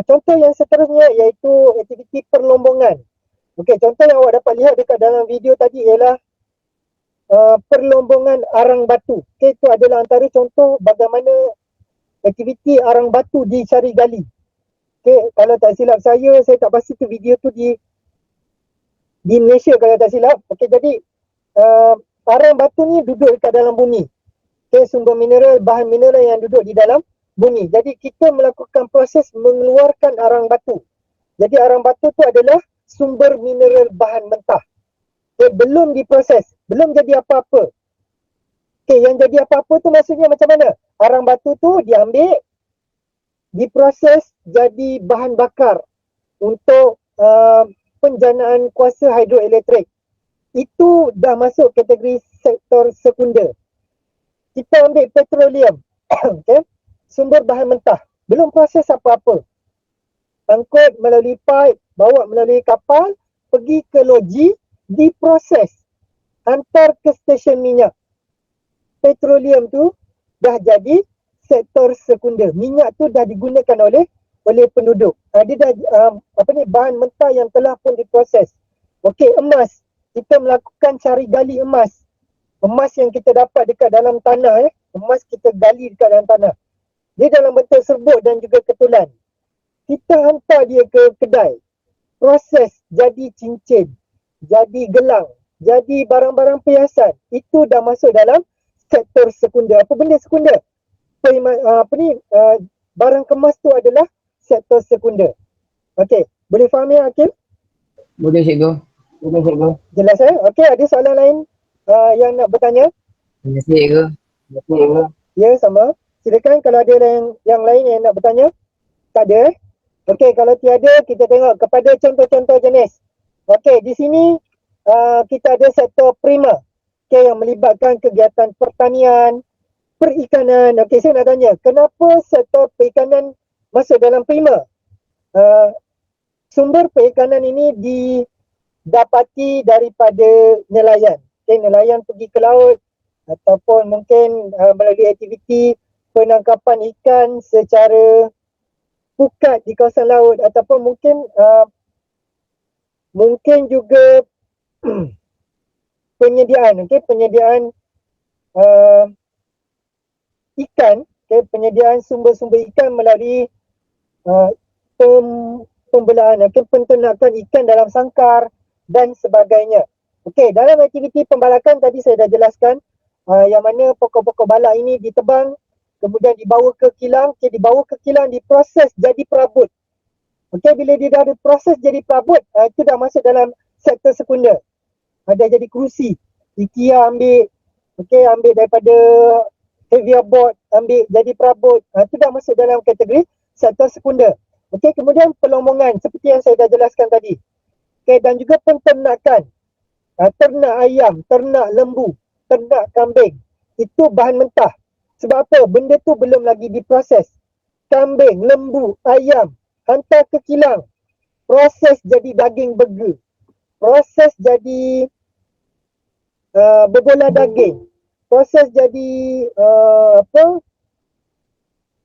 Contoh yang seterusnya iaitu aktiviti perlombongan. Okey, contoh yang awak dapat lihat dekat dalam video tadi ialah perlombongan arang batu. Okey, itu adalah antara contoh bagaimana aktiviti arang batu dicari gali. Okey, kalau tak silap saya tak pasti tu video tu di Malaysia kalau tak silap. Okey, jadi arang batu ni duduk dekat dalam bumi. Okey, sumber mineral, bahan mineral yang duduk di dalam bumi. Jadi kita melakukan proses mengeluarkan arang batu. Jadi arang batu tu adalah sumber mineral bahan mentah. Okey, belum diproses, belum jadi apa-apa. Okey, yang jadi apa-apa tu maksudnya macam mana? Arang batu tu diambil, diproses jadi bahan bakar untuk penjanaan kuasa hidroelektrik. Itu dah masuk kategori sektor sekunder. Kita ambil petroleum. Okay? Sumber bahan mentah. Belum proses apa-apa. Angkut melalui pipe, bawa melalui kapal, pergi ke loji, diproses. Hantar ke stesen minyak. Petroleum tu dah jadi sektor sekunder. Minyak tu dah digunakan oleh penduduk. Dia dah bahan mentah yang telah pun diproses. Okey, emas. Kita melakukan cari gali emas. Emas yang kita dapat dekat dalam tanah, emas kita gali dekat dalam tanah. Dia dalam bentuk serbuk dan juga ketulan. Kita hantar dia ke kedai. Proses jadi cincin, jadi gelang, jadi barang-barang perhiasan. Itu dah masuk dalam sektor sekunder. Apa benda sekunder? Barang kemas tu adalah sektor sekunder. Okey, boleh faham ya Akil? Boleh cikgu. Jelas Okey, ada soalan lain yang nak bertanya? Terima kasih cikgu. Ya, sama. Silakan kalau ada yang lain yang nak bertanya. Tak ada? Okey, kalau tiada kita tengok kepada contoh-contoh jenis. Okey, di sini kita ada sektor primer. Okey, yang melibatkan kegiatan pertanian, perikanan. Okey, saya nak tanya, kenapa sektor perikanan masuk dalam primer? Sumber perikanan ini didapati daripada nelayan. Okay, nelayan pergi ke laut ataupun mungkin melalui aktiviti penangkapan ikan secara pukat di kawasan laut ataupun mungkin juga penyediaan ikan, penyediaan sumber-sumber ikan melalui pembelaan, penternakan ikan dalam sangkar dan sebagainya. Okey, dalam aktiviti pembalakan tadi saya dah jelaskan yang mana pokok-pokok balak ini ditebang, kemudian dibawa ke kilang, diproses jadi perabot. Okey, bila dia dah diproses jadi perabot, itu dah masuk dalam sektor sekunder. Ada jadi kerusi. IKEA ambil, ambil daripada heavier board, ambil jadi perabot. Itu dah masuk dalam kategori sektor sekunder. Kemudian pelombongan seperti yang saya dah jelaskan tadi. Dan juga penternakan. Ternak ayam, ternak lembu, ternak kambing. Itu bahan mentah. Sebab apa? Benda tu belum lagi diproses. Kambing, lembu, ayam, hantar ke kilang. Proses jadi daging burger. Proses jadi berbola daging. Proses jadi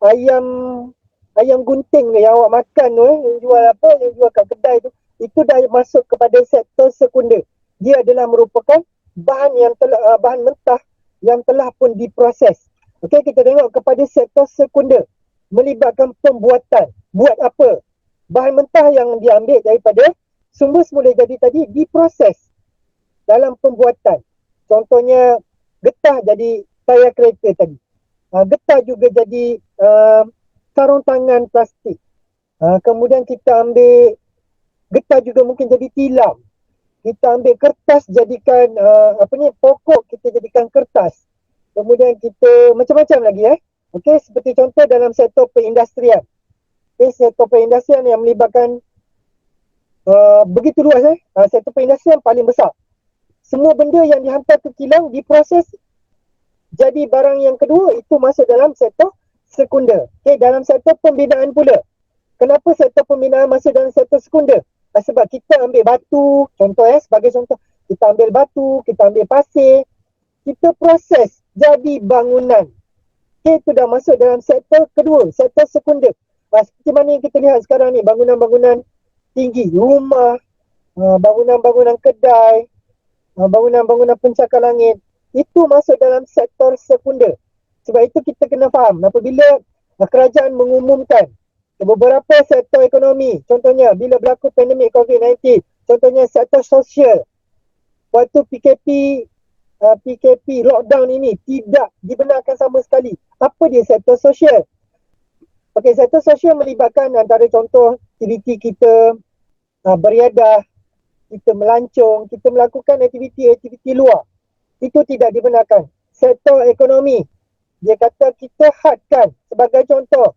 ayam gunting yang awak makan tu, yang jual yang jual kat kedai tu, itu dah masuk kepada sektor sekunder. Dia adalah merupakan bahan mentah yang telah pun diproses. Kita tengok kepada sektor sekunder, melibatkan pembuatan. Buat apa? Bahan mentah yang diambil daripada sumber semula jadi tadi diproses dalam pembuatan. Contohnya getah jadi tayar kereta tadi. Getah juga jadi sarung tangan plastik. Kemudian kita ambil getah juga mungkin jadi tilam. Kita ambil kertas jadikan pokok kita jadikan kertas. Kemudian kita macam-macam lagi seperti contoh dalam sektor perindustrian. Sektor perindustrian yang melibatkan begitu luas sektor perindustrian paling besar. Semua benda yang dihantar ke kilang diproses jadi barang yang kedua, itu masuk dalam sektor sekunder. Dalam sektor pembinaan pula. Kenapa sektor pembinaan masuk dalam sektor sekunder? Sebab kita ambil batu, sebagai contoh, kita ambil batu, kita ambil pasir, kita proses jadi bangunan. Itu dah masuk dalam sektor kedua, sektor sekunder. Seperti mana yang kita lihat sekarang ni, bangunan-bangunan tinggi, rumah, bangunan-bangunan kedai, bangunan-bangunan pencakar langit, itu masuk dalam sektor sekunder. Sebab itu kita kena faham, apabila kerajaan mengumumkan beberapa sektor ekonomi, contohnya bila berlaku pandemik COVID-19, contohnya sektor sosial, waktu PKP lockdown ini tidak dibenarkan sama sekali. Apa dia sektor sosial? Sektor sosial melibatkan antara contoh aktiviti kita beriadah, kita melancong, kita melakukan aktiviti luar. Itu tidak dibenarkan. Sektor ekonomi, dia kata kita hadkan sebagai contoh.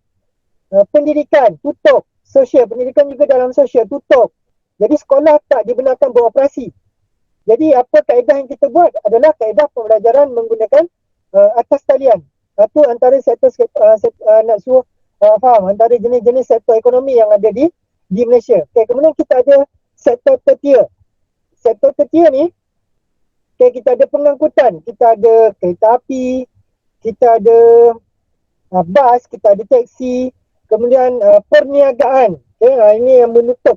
Pendidikan tutup, sosial, pendidikan juga dalam sosial tutup. Jadi sekolah tak dibenarkan beroperasi. Jadi apa kaedah yang kita buat adalah kaedah pembelajaran menggunakan atas talian. Itu antara sektor nak suruh faham antara jenis-jenis sektor ekonomi yang ada di Malaysia. Kemudian kita ada sektor tertier. Sektor tertier ni, kita ada pengangkutan, kita ada kereta api, kita ada bas, kita ada teksi. Kemudian perniagaan, ini yang menutup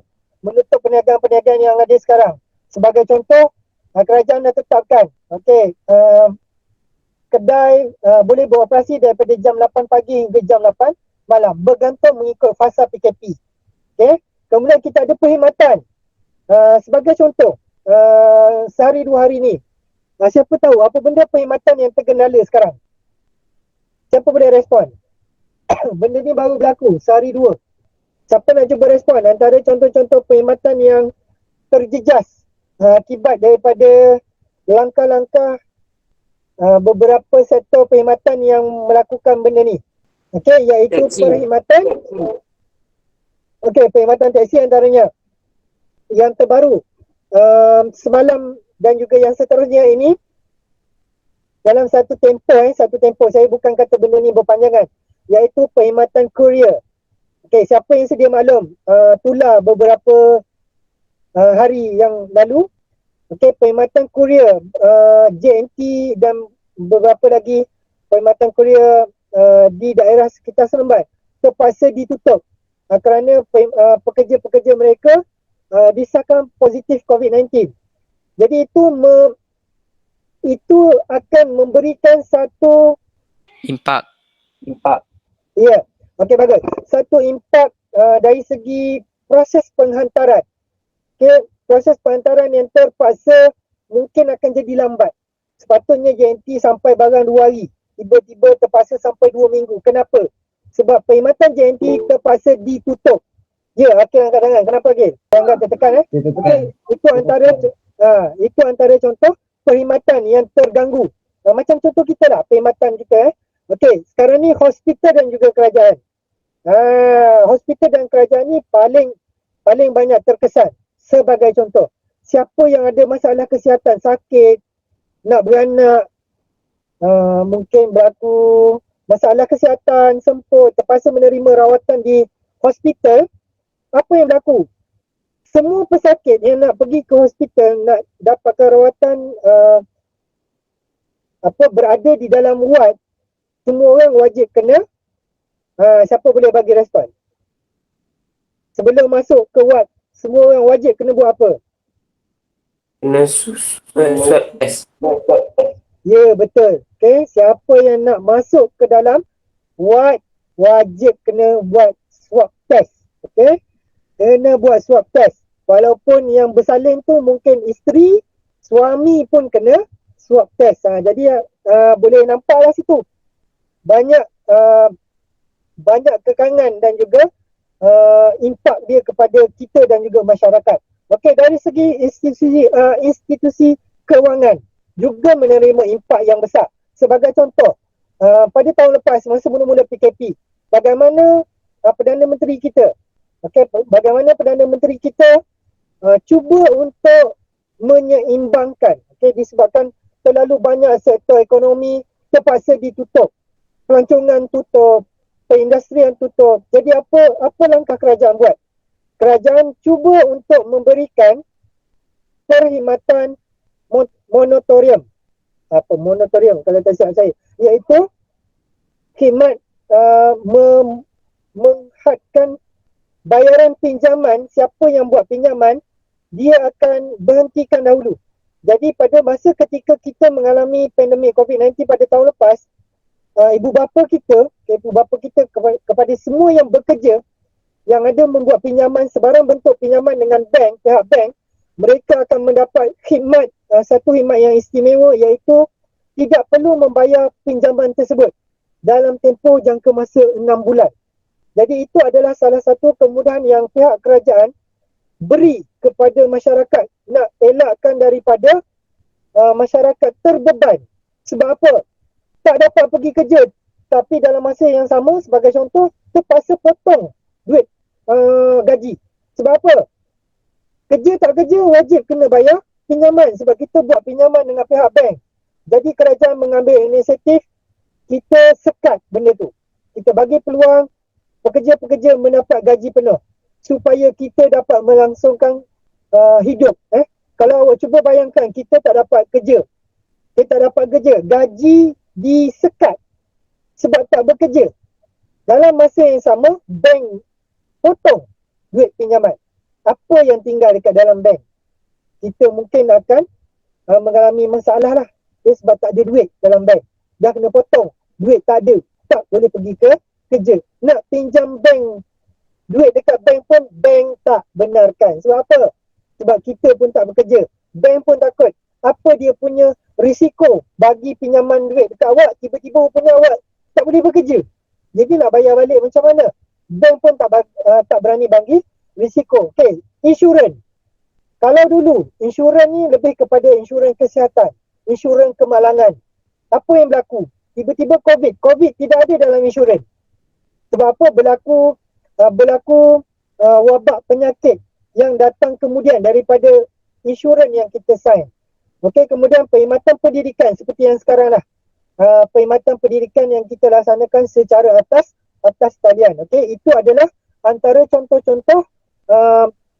perniagaan-perniagaan yang ada sekarang. Sebagai contoh, kerajaan dah tetapkan, kedai boleh beroperasi daripada jam 8 pagi hingga jam 8 malam, bergantung mengikut fasa PKP. Kemudian kita ada perkhidmatan. Sebagai contoh, sehari 2 hari ni, siapa tahu apa benda perkhidmatan yang terkendala sekarang? Siapa boleh respon? Benda ni baru berlaku sehari 2. Siapa nak cuba respon antara contoh-contoh perkhidmatan yang terjejas akibat daripada langkah-langkah beberapa sektor perkhidmatan yang melakukan benda ni. Iaitu perkhidmatan perkhidmatan teksi antaranya. Yang terbaru semalam dan juga yang seterusnya ini dalam satu tempoh, saya bukan kata benda ni berpanjangan, iaitu perkhidmatan kurier. Siapa yang sedia maklum tular beberapa hari yang lalu, perkhidmatan kurier JNT dan beberapa lagi perkhidmatan kurier di daerah sekitar Seremban terpaksa ditutup kerana pekerja-pekerja mereka disahkan positif COVID-19. Jadi itu akan memberikan satu Impak. Ya, bagus. Satu impak dari segi proses penghantaran. Proses penghantaran yang terpaksa mungkin akan jadi lambat. Sepatutnya JNT sampai barang 2 hari. Tiba-tiba terpaksa sampai 2 minggu. Kenapa? Sebab perkhidmatan JNT terpaksa ditutup. Ya, Akil angkat tangan. Kenapa Akil? Jangan tertekan Okey, itu antara contoh perkhidmatan yang terganggu. Macam contoh kita lah, perkhidmatan kita. Okey, sekarang ni hospital dan juga kerajaan. Hospital dan kerajaan ni paling banyak terkesan. Sebagai contoh, siapa yang ada masalah kesihatan, sakit, nak beranak, mungkin berlaku masalah kesihatan, semput, terpaksa menerima rawatan di hospital, apa yang berlaku? Semua pesakit yang nak pergi ke hospital, nak dapatkan rawatan, berada di dalam ward, semua orang wajib kena, siapa boleh bagi respon? Sebelum masuk ke ward, semua orang wajib kena buat apa? Kena swab test. Ya, betul. Okay, siapa yang nak masuk ke dalam ward, wajib kena buat swab test. Okay, kena buat swab test. Walaupun yang bersalin tu mungkin isteri, suami pun kena swab test. Jadi boleh nampaklah situ banyak kekangan dan juga impak dia kepada kita dan juga masyarakat. Okey, dari segi institusi kewangan juga menerima impak yang besar. Sebagai contoh, pada tahun lepas masa mula-mula PKP, bagaimana Perdana Menteri kita, bagaimana Perdana Menteri kita cuba untuk menyeimbangkan, disebabkan terlalu banyak sektor ekonomi terpaksa ditutup, pelancongan tutup, perindustrian tutup. Jadi apa langkah kerajaan buat? Kerajaan cuba untuk memberikan perkhidmatan moratorium. Apa moratorium kalau tak silap saya? Iaitu khidmat menghadkan bayaran pinjaman. Siapa yang buat pinjaman, dia akan berhentikan dahulu. Jadi pada masa ketika kita mengalami pandemik COVID-19 pada tahun lepas, ibu bapa kita kepada semua yang bekerja, yang ada membuat pinjaman, sebarang bentuk pinjaman dengan pihak bank, mereka akan mendapat khidmat, satu khidmat yang istimewa, iaitu tidak perlu membayar pinjaman tersebut dalam tempoh jangka masa 6 bulan. Jadi itu adalah salah satu kemudahan yang pihak kerajaan beri kepada masyarakat, nak elakkan daripada masyarakat terbeban. Sebab apa? Tak dapat pergi kerja, tapi dalam masa yang sama, sebagai contoh, terpaksa potong duit gaji. Sebab apa? Kerja tak kerja wajib kena bayar pinjaman, sebab kita buat pinjaman dengan pihak bank. Jadi kerajaan mengambil inisiatif, kita sekat benda tu. Kita bagi peluang pekerja-pekerja mendapat gaji penuh supaya kita dapat melangsungkan hidup. Kalau awak cuba bayangkan, kita tak dapat kerja, gaji disekat sebab tak bekerja. Dalam masa yang sama, bank potong duit pinjaman. Apa yang tinggal dekat dalam bank? Kita mungkin akan mengalami masalah lah. Sebab tak ada duit dalam bank. Dah kena potong. Duit tak ada. Tak boleh pergi ke kerja. Nak pinjam bank, duit dekat bank pun bank tak benarkan. Sebab apa? Sebab kita pun tak bekerja. Bank pun takut. Apa dia punya risiko bagi pinjaman duit dekat awak, tiba-tiba punya awak tak boleh bekerja. Jadi nak bayar balik macam mana? Bank pun tak berani bagi risiko. Okey, insurans. Kalau dulu, insurans ni lebih kepada insurans kesihatan, insurans kemalangan. Apa yang berlaku? Tiba-tiba COVID tidak ada dalam insurans. Sebab apa? Berlaku wabak penyakit yang datang kemudian daripada insurans yang kita sign. Okey, kemudian perkhidmatan pendidikan seperti yang sekarang lah. Perkhidmatan pendidikan yang kita laksanakan secara atas talian. Okey, itu adalah antara contoh-contoh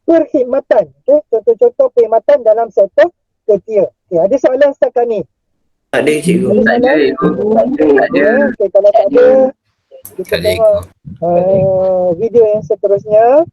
perkhidmatan. Okey, contoh-contoh perkhidmatan dalam sektor tertiar. Okey, ada soalan setakat ni? Tak ada cikgu. Tak ada, cikgu. Tak ada. Okey, kalau tak ada, kita Tak ada, tengok video yang seterusnya.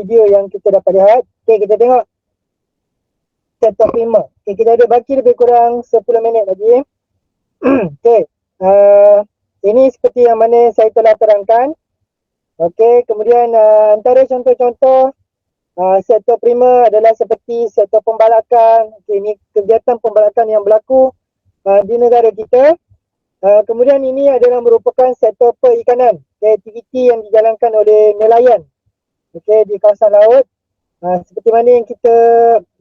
video yang kita dapat lihat. Okay, kita tengok set of prima. Okay, kita ada baki lebih kurang 10 minit lagi. Okay, ini seperti yang mana saya telah terangkan. Okay, kemudian antara contoh-contoh sektor prima adalah seperti sektor pembalakan. Okay, ini kegiatan pembalakan yang berlaku di negara kita. Kemudian ini adalah merupakan sektor perikanan, aktiviti yang dijalankan oleh nelayan, di kawasan laut. Seperti mana yang kita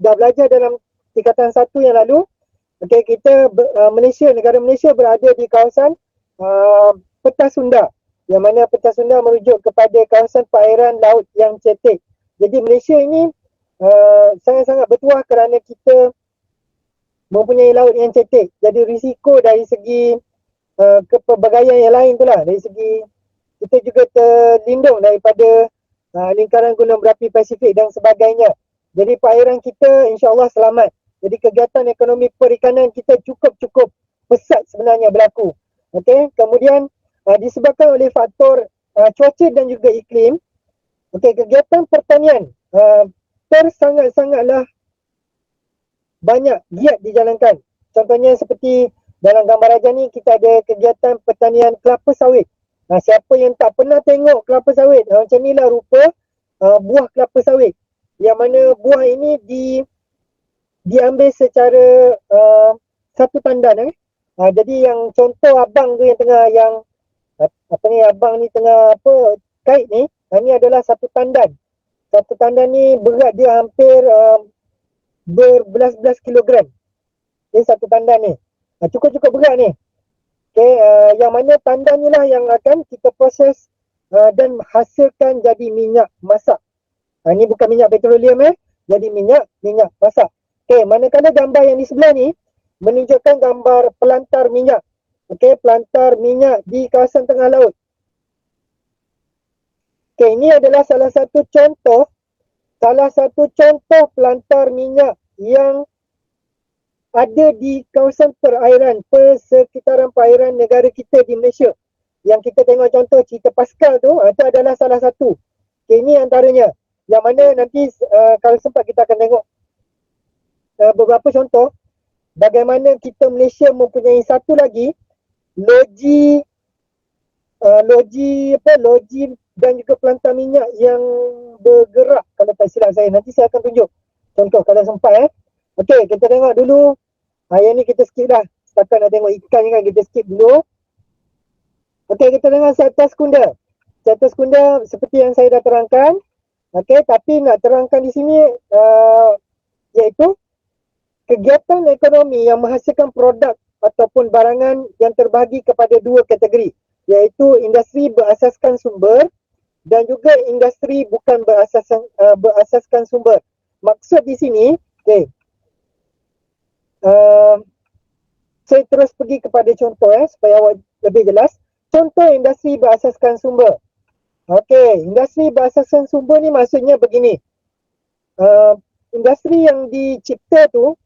dah belajar dalam tingkatan 1 yang lalu. Kita negara Malaysia berada di kawasan Peta Sunda, yang mana Peta Sunda merujuk kepada kawasan perairan laut yang cetek. Jadi Malaysia ini sangat-sangat bertuah kerana kita mempunyai laut yang cetek. Jadi risiko dari segi kepelbagaian yang lain itulah, dari segi kita juga terlindung daripada lingkaran gunung berapi Pasifik dan sebagainya. Jadi perairan kita insya-Allah selamat. Jadi kegiatan ekonomi perikanan kita cukup pesat sebenarnya berlaku. Okey, kemudian disebabkan oleh faktor cuaca dan juga iklim, kegiatan pertanian sangatlah banyak giat dijalankan. Contohnya seperti dalam gambar raja ni kita ada kegiatan pertanian kelapa sawit. Siapa yang tak pernah tengok kelapa sawit, macam inilah rupa buah kelapa sawit. Yang mana buah ini diambil secara satu tandan. Jadi yang contoh abang tu yang tengah abang ni tengah kait ni, ini adalah satu tandan. Satu tandan ni berat dia hampir berbelas-belas kilogram. Jadi satu tandan ni cukup berat ni. Yang mana tandan ni lah yang akan kita proses dan hasilkan jadi minyak masak. Ini bukan minyak petroleum jadi minyak masak. Manakala gambar yang di sebelah ni menunjukkan gambar pelantar minyak. Pelantar minyak di kawasan tengah laut. Ini adalah salah satu contoh pelantar minyak yang ada di kawasan perairan, persekitaran perairan negara kita di Malaysia. Yang kita tengok contoh cerita Pascal tu, itu adalah salah satu. Ini antaranya. Yang mana nanti kalau sempat kita akan tengok beberapa contoh bagaimana kita Malaysia mempunyai satu lagi loji dan juga pelantar minyak yang bergerak, kalau tak silap saya. Nanti saya akan tunjuk contoh kalau sempat. Kita tengok dulu. Yang ni kita skip dah. Setakat nak tengok ikan ni kan, kita skip dulu. Kita tengok sektor sekunder. Sektor sekunder seperti yang saya dah terangkan. Tapi nak terangkan di sini iaitu kegiatan ekonomi yang menghasilkan produk ataupun barangan yang terbahagi kepada dua kategori, iaitu industri berasaskan sumber dan juga industri bukan berasaskan sumber. Maksud di sini, saya terus pergi kepada contoh supaya awak lebih jelas. Contoh industri berasaskan sumber. Industri berasaskan sumber ni maksudnya begini. Industri yang dicipta tu,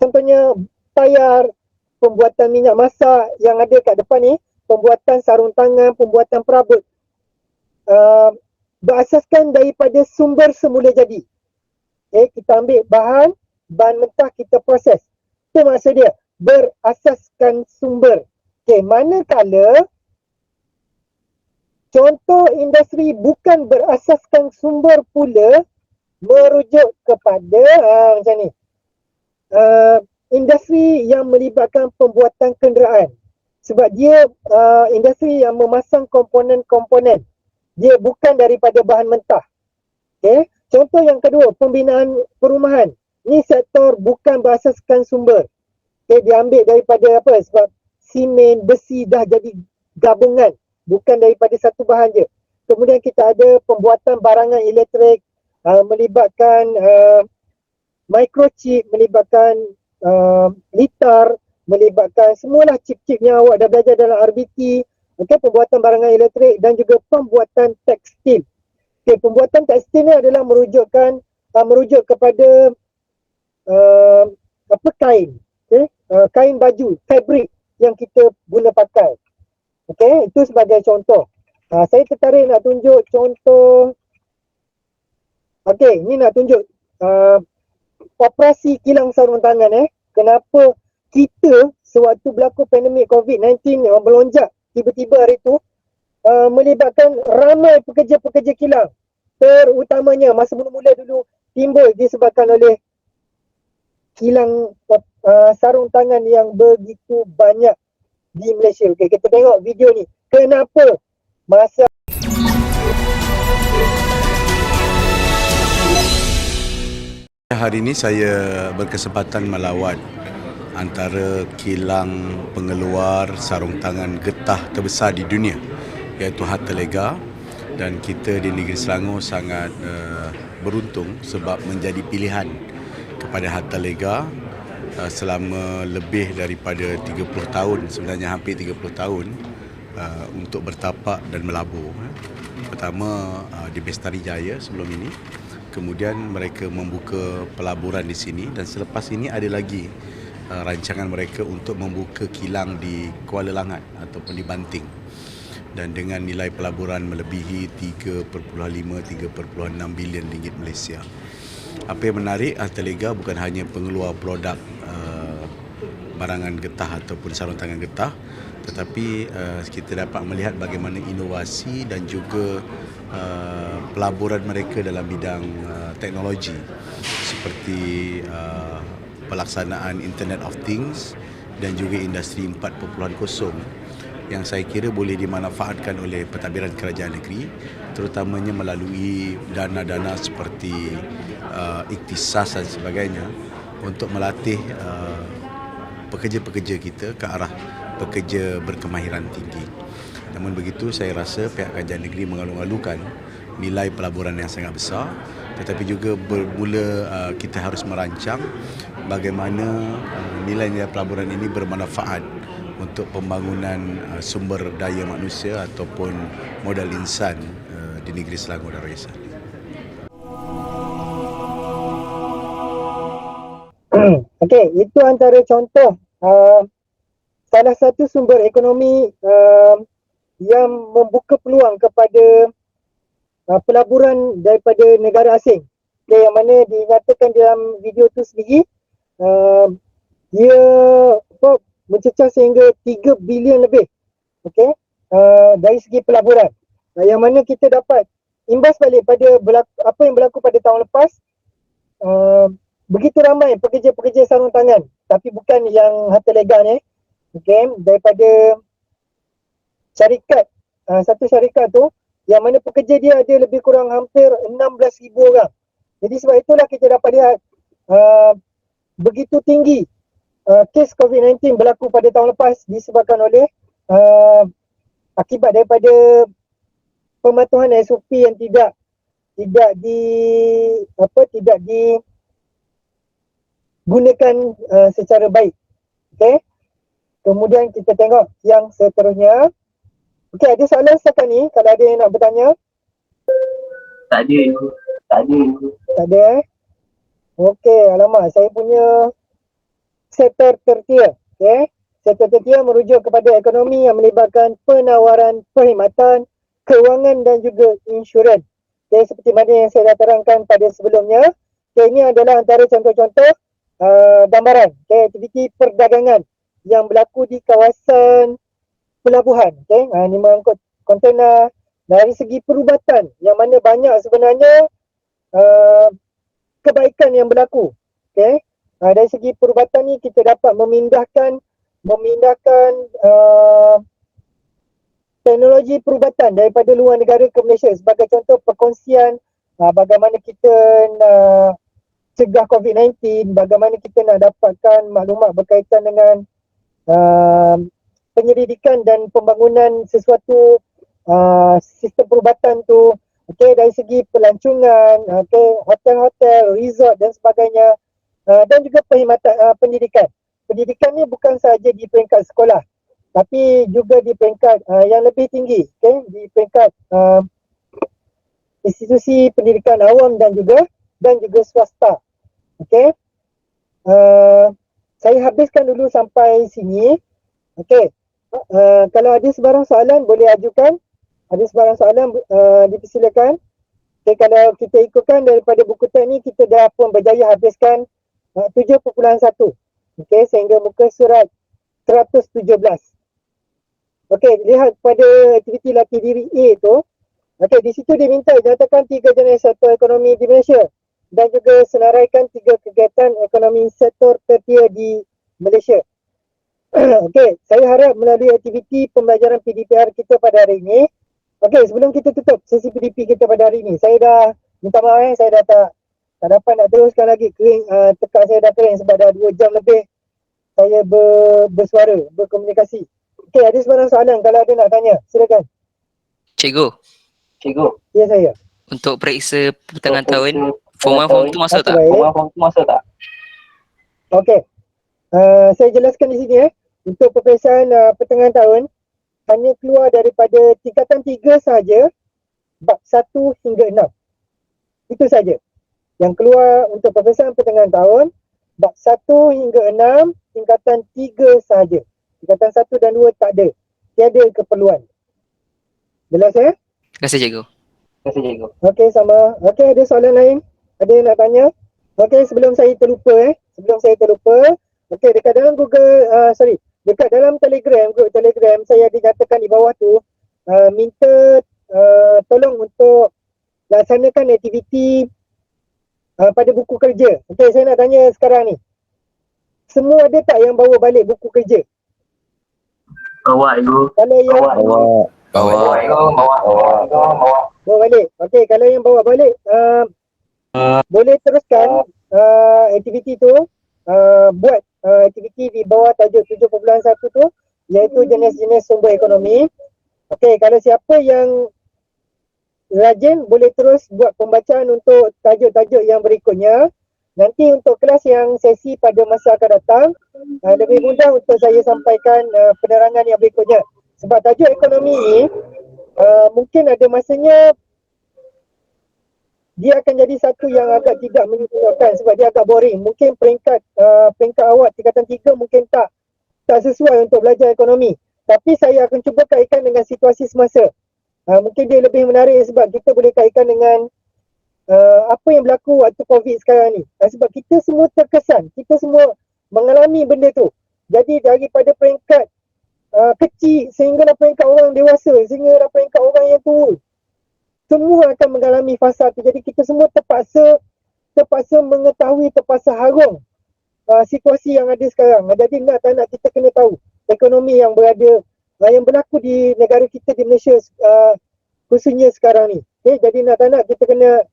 contohnya tayar, pembuatan minyak masak yang ada kat depan ni, pembuatan sarung tangan, pembuatan perabot, berasaskan daripada sumber semula jadi. Kita ambil bahan mentah, kita proses. Itu maksud dia, berasaskan sumber. Manakala contoh industri bukan berasaskan sumber pula merujuk kepada macam ni, industri yang melibatkan pembuatan kenderaan. Sebab dia industri yang memasang komponen-komponen. Dia bukan daripada bahan mentah. Contoh yang kedua, pembinaan perumahan. Ini sektor bukan berasaskan sumber. Diambil daripada sebab simen, besi dah jadi gabungan. Bukan daripada satu bahan je. Kemudian kita ada pembuatan barangan elektrik, melibatkan microchip, melibatkan litar, melibatkan semualah chip-chip yang awak dah belajar dalam RBT. Pembuatan barangan elektrik dan juga pembuatan tekstil. Pembuatan tekstil ni adalah merujuk kepada kain. Kain baju, fabric yang kita guna pakai. Itu sebagai contoh. Saya tertarik nak tunjuk contoh Okey, ni nak tunjuk operasi kilang sarung tangan kenapa kita sewaktu berlaku pandemik COVID-19 melonjak tiba-tiba hari tu melibatkan ramai pekerja-pekerja kilang, terutamanya masa mula-mula dulu timbul disebabkan oleh kilang sarung tangan yang begitu banyak di Malaysia. Okey, kita tengok video ni. Kenapa masa hari ini saya berkesempatan melawat antara kilang pengeluar sarung tangan getah terbesar di dunia, iaitu Hartalega, dan kita di negeri Selangor sangat beruntung sebab menjadi pilihan kepada Hartalega selama lebih daripada 30 tahun, sebenarnya hampir 30 tahun untuk bertapak dan melabur. Pertama di Bestari Jaya sebelum ini, kemudian mereka membuka pelaburan di sini, dan selepas ini ada lagi rancangan mereka untuk membuka kilang di Kuala Langat ataupun di Banting, dan dengan nilai pelaburan melebihi 3.5-3.6 bilion ringgit Malaysia. Apa yang menarik, Hartalega bukan hanya pengeluar produk barangan getah ataupun sarung tangan getah, tetapi kita dapat melihat bagaimana inovasi dan juga pelaburan mereka dalam bidang teknologi seperti pelaksanaan Internet of Things dan juga industri 4.0 yang saya kira boleh dimanfaatkan oleh pentadbiran kerajaan negeri, terutamanya melalui dana-dana seperti iktisas dan sebagainya untuk melatih pekerja-pekerja kita ke arah pekerja berkemahiran tinggi. Namun begitu, saya rasa pihak kerajaan negeri mengalu-alukan nilai pelaburan yang sangat besar, tetapi juga bermula kita harus merancang bagaimana nilai-nilai pelaburan ini bermanfaat untuk pembangunan sumber daya manusia ataupun modal insan di negeri Selangor dan Raya Sari. Okey, itu antara contoh salah satu sumber ekonomi yang membuka peluang kepada pelaburan daripada negara asing. Okay, yang mana dinyatakan dalam video tu sendiri, dia mencecah sehingga 3 bilion lebih. Okey, dari segi pelaburan. Yang mana kita dapat imbas balik pada apa yang berlaku pada tahun lepas. Begitu ramai pekerja-pekerja sarung tangan, tapi bukan yang Hartalega ni, okay, daripada syarikat, satu syarikat tu, yang mana pekerja dia ada lebih kurang hampir 16,000 orang. Jadi sebab itulah kita dapat lihat begitu tinggi kes COVID-19 berlaku pada tahun lepas disebabkan oleh akibat daripada pematuhan SOP yang tidak digunakan secara baik. Okey. Kemudian kita tengok yang seterusnya. Okey, ada soalan setakat ni kalau ada yang nak bertanya? Tak ada. Tak ada Okey, alamak, saya punya sektor tertiar. Okey. Sektor tertiar merujuk kepada ekonomi yang melibatkan penawaran perkhidmatan, kewangan dan juga insurans. Okey, seperti mana yang saya dah terangkan pada sebelumnya. Okey, ini adalah antara contoh-contoh gambaran aktiviti perdagangan yang berlaku di kawasan pelabuhan. Ini mengangkut kontena. Dari segi perubatan, yang mana banyak sebenarnya kebaikan yang berlaku. Dari segi perubatan ni kita dapat memindahkan teknologi perubatan daripada luar negara ke Malaysia. Sebagai contoh, perkongsian bagaimana kita nak cegah COVID-19, bagaimana kita nak dapatkan maklumat berkaitan dengan penyelidikan dan pembangunan sesuatu sistem perubatan tu. Okey, dari segi pelancongan, hotel-hotel, resort dan sebagainya, dan juga perkhidmatan pendidikan. Pendidikan ni bukan sahaja di peringkat sekolah, tapi juga di peringkat yang lebih tinggi, di peringkat institusi pendidikan awam dan juga swasta. Okey. Saya habiskan dulu sampai sini. Okey. Kalau ada sebarang soalan boleh ajukan. Ada sebarang soalan dipersilakan. Okay, kalau kita ikutkan daripada buku teks ni, kita dah pun berjaya habiskan 7.1. Okay, sehingga muka surat 117. Okay, lihat pada aktiviti latih diri A tu. Okay, di situ dia minta nyatakan 3 jenis sektor ekonomi di Malaysia dan juga senaraikan 3 kegiatan ekonomi sektor tertia di Malaysia. Okay, saya harap melalui aktiviti pembelajaran PDPR kita pada hari ini. Okay, sebelum kita tutup sesi PDP kita pada hari ini, saya dah minta maaf saya dah tak dapat nak teruskan lagi. Tekak saya dah kering sebab dah 2 jam lebih saya bersuara, berkomunikasi. Okay, ada sebarang soalan kalau ada nak tanya, silakan. Cikgu, Ya, saya. untuk periksa pertengahan tahun, form 1 form 2 masuk tak? Baik. Okey. Saya jelaskan di sini untuk peperiksaan pertengahan tahun hanya keluar daripada tingkatan 3 sahaja, bab 1 hingga 6. Itu saja. Yang keluar untuk peperiksaan pertengahan tahun, bab 1 hingga 6, tingkatan 3 sahaja. Tingkatan 1 dan 2 tak ada. Tiada keperluan. Jelas ya? Terima kasih cikgu. Okey, sama. Okey, ada soalan lain? Ada yang nak tanya? Okey, sebelum saya terlupa okey, dekat dalam dekat dalam Telegram, grup Telegram saya dinyatakan di bawah tu minta tolong untuk laksanakan aktiviti pada buku kerja. Okey, saya nak tanya sekarang ni. Semua ada tak yang bawa balik buku kerja? Bawa ibu. Kalau yang bawa balik. Okey, kalau yang bawa balik boleh teruskan aktiviti tu, buat aktiviti di bawah tajuk 7.1 tu, iaitu jenis-jenis sumber ekonomi. Okey, kalau siapa yang rajin boleh terus buat pembacaan untuk tajuk-tajuk yang berikutnya. Nanti untuk kelas yang sesi pada masa akan datang, lebih mudah untuk saya sampaikan penerangan yang berikutnya. Sebab tajuk ekonomi ni mungkin ada masanya dia akan jadi satu yang agak tidak menyenangkan sebab dia agak boring. Mungkin peringkat awak tingkatan 3 mungkin tak sesuai untuk belajar ekonomi. Tapi saya akan cuba kaitkan dengan situasi semasa. Mungkin dia lebih menarik sebab kita boleh kaitkan dengan apa yang berlaku waktu COVID sekarang ni. Sebab kita semua terkesan, kita semua mengalami benda tu. Jadi daripada peringkat kecil sehingga peringkat orang dewasa, sehingga peringkat orang yang tua, semua akan mengalami fasa tu. Jadi kita semua terpaksa mengetahui, terpaksa harung situasi yang ada sekarang. Jadi nak tak nak kita kena tahu ekonomi yang berlaku di negara kita di Malaysia khususnya sekarang ni. Okay, jadi nak tak nak kita kena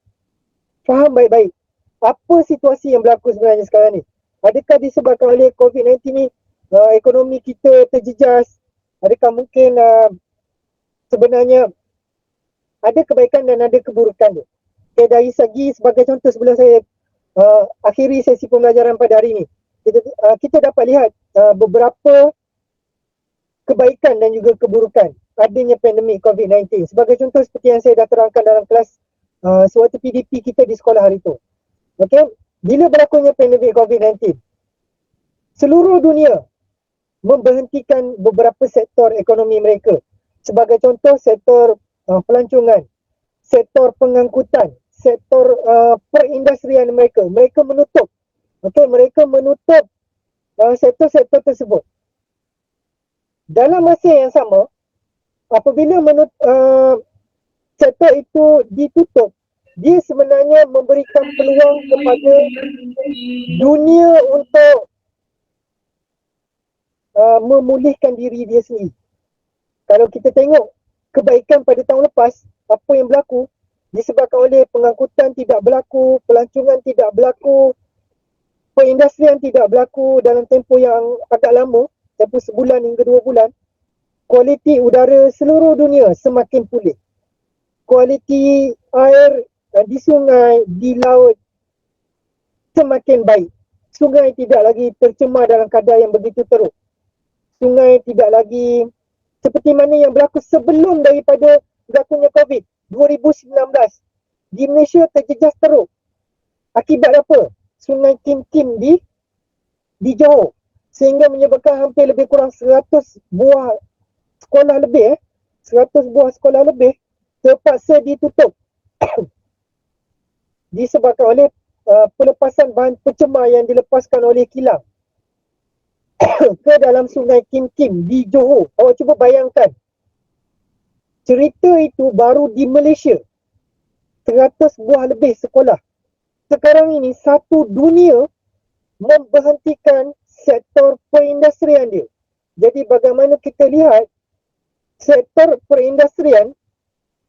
faham baik-baik apa situasi yang berlaku sebenarnya sekarang ni. Adakah disebabkan oleh COVID-19 ni ekonomi kita terjejas? Adakah mungkin sebenarnya ada kebaikan dan ada keburukan dia? Okay, dari segi sebagai contoh sebelum saya akhiri sesi pembelajaran pada hari ini, kita dapat lihat beberapa kebaikan dan juga keburukan adanya pandemik COVID-19. Sebagai contoh seperti yang saya dah terangkan dalam kelas sewaktu PDP kita di sekolah hari itu. Okey, bila berlakunya pandemik COVID-19, seluruh dunia memberhentikan beberapa sektor ekonomi mereka. Sebagai contoh sektor pelancongan, sektor pengangkutan, sektor perindustrian mereka menutup. Okey, mereka menutup sektor-sektor tersebut. Dalam masa yang sama, apabila sektor itu ditutup, dia sebenarnya memberikan peluang kepada dunia untuk memulihkan diri dia sendiri. Kalau kita tengok kebaikan pada tahun lepas, apa yang berlaku disebabkan oleh pengangkutan tidak berlaku, pelancongan tidak berlaku, perindustrian tidak berlaku dalam tempoh yang agak lama, tempoh sebulan hingga 2 bulan. Kualiti udara seluruh dunia semakin pulih. Kualiti air di sungai, di laut semakin baik. Sungai tidak lagi tercemar dalam kadar yang begitu teruk. Sungai tidak lagi seperti mana yang berlaku sebelum daripada berlakunya COVID 2019. Di Malaysia terjejas teruk. Akibat apa? Sungai Kim di Johor. Sehingga menyebabkan hampir lebih kurang 100 buah sekolah lebih 100 buah sekolah lebih terpaksa ditutup. disebabkan oleh pelepasan bahan pencemar yang dilepaskan oleh kilang ke dalam sungai Kim Kim di Johor. Awak cuba bayangkan, cerita itu baru di Malaysia, 100 buah lebih sekolah. Sekarang ini satu dunia memberhentikan sektor perindustrian dia. Jadi bagaimana kita lihat sektor perindustrian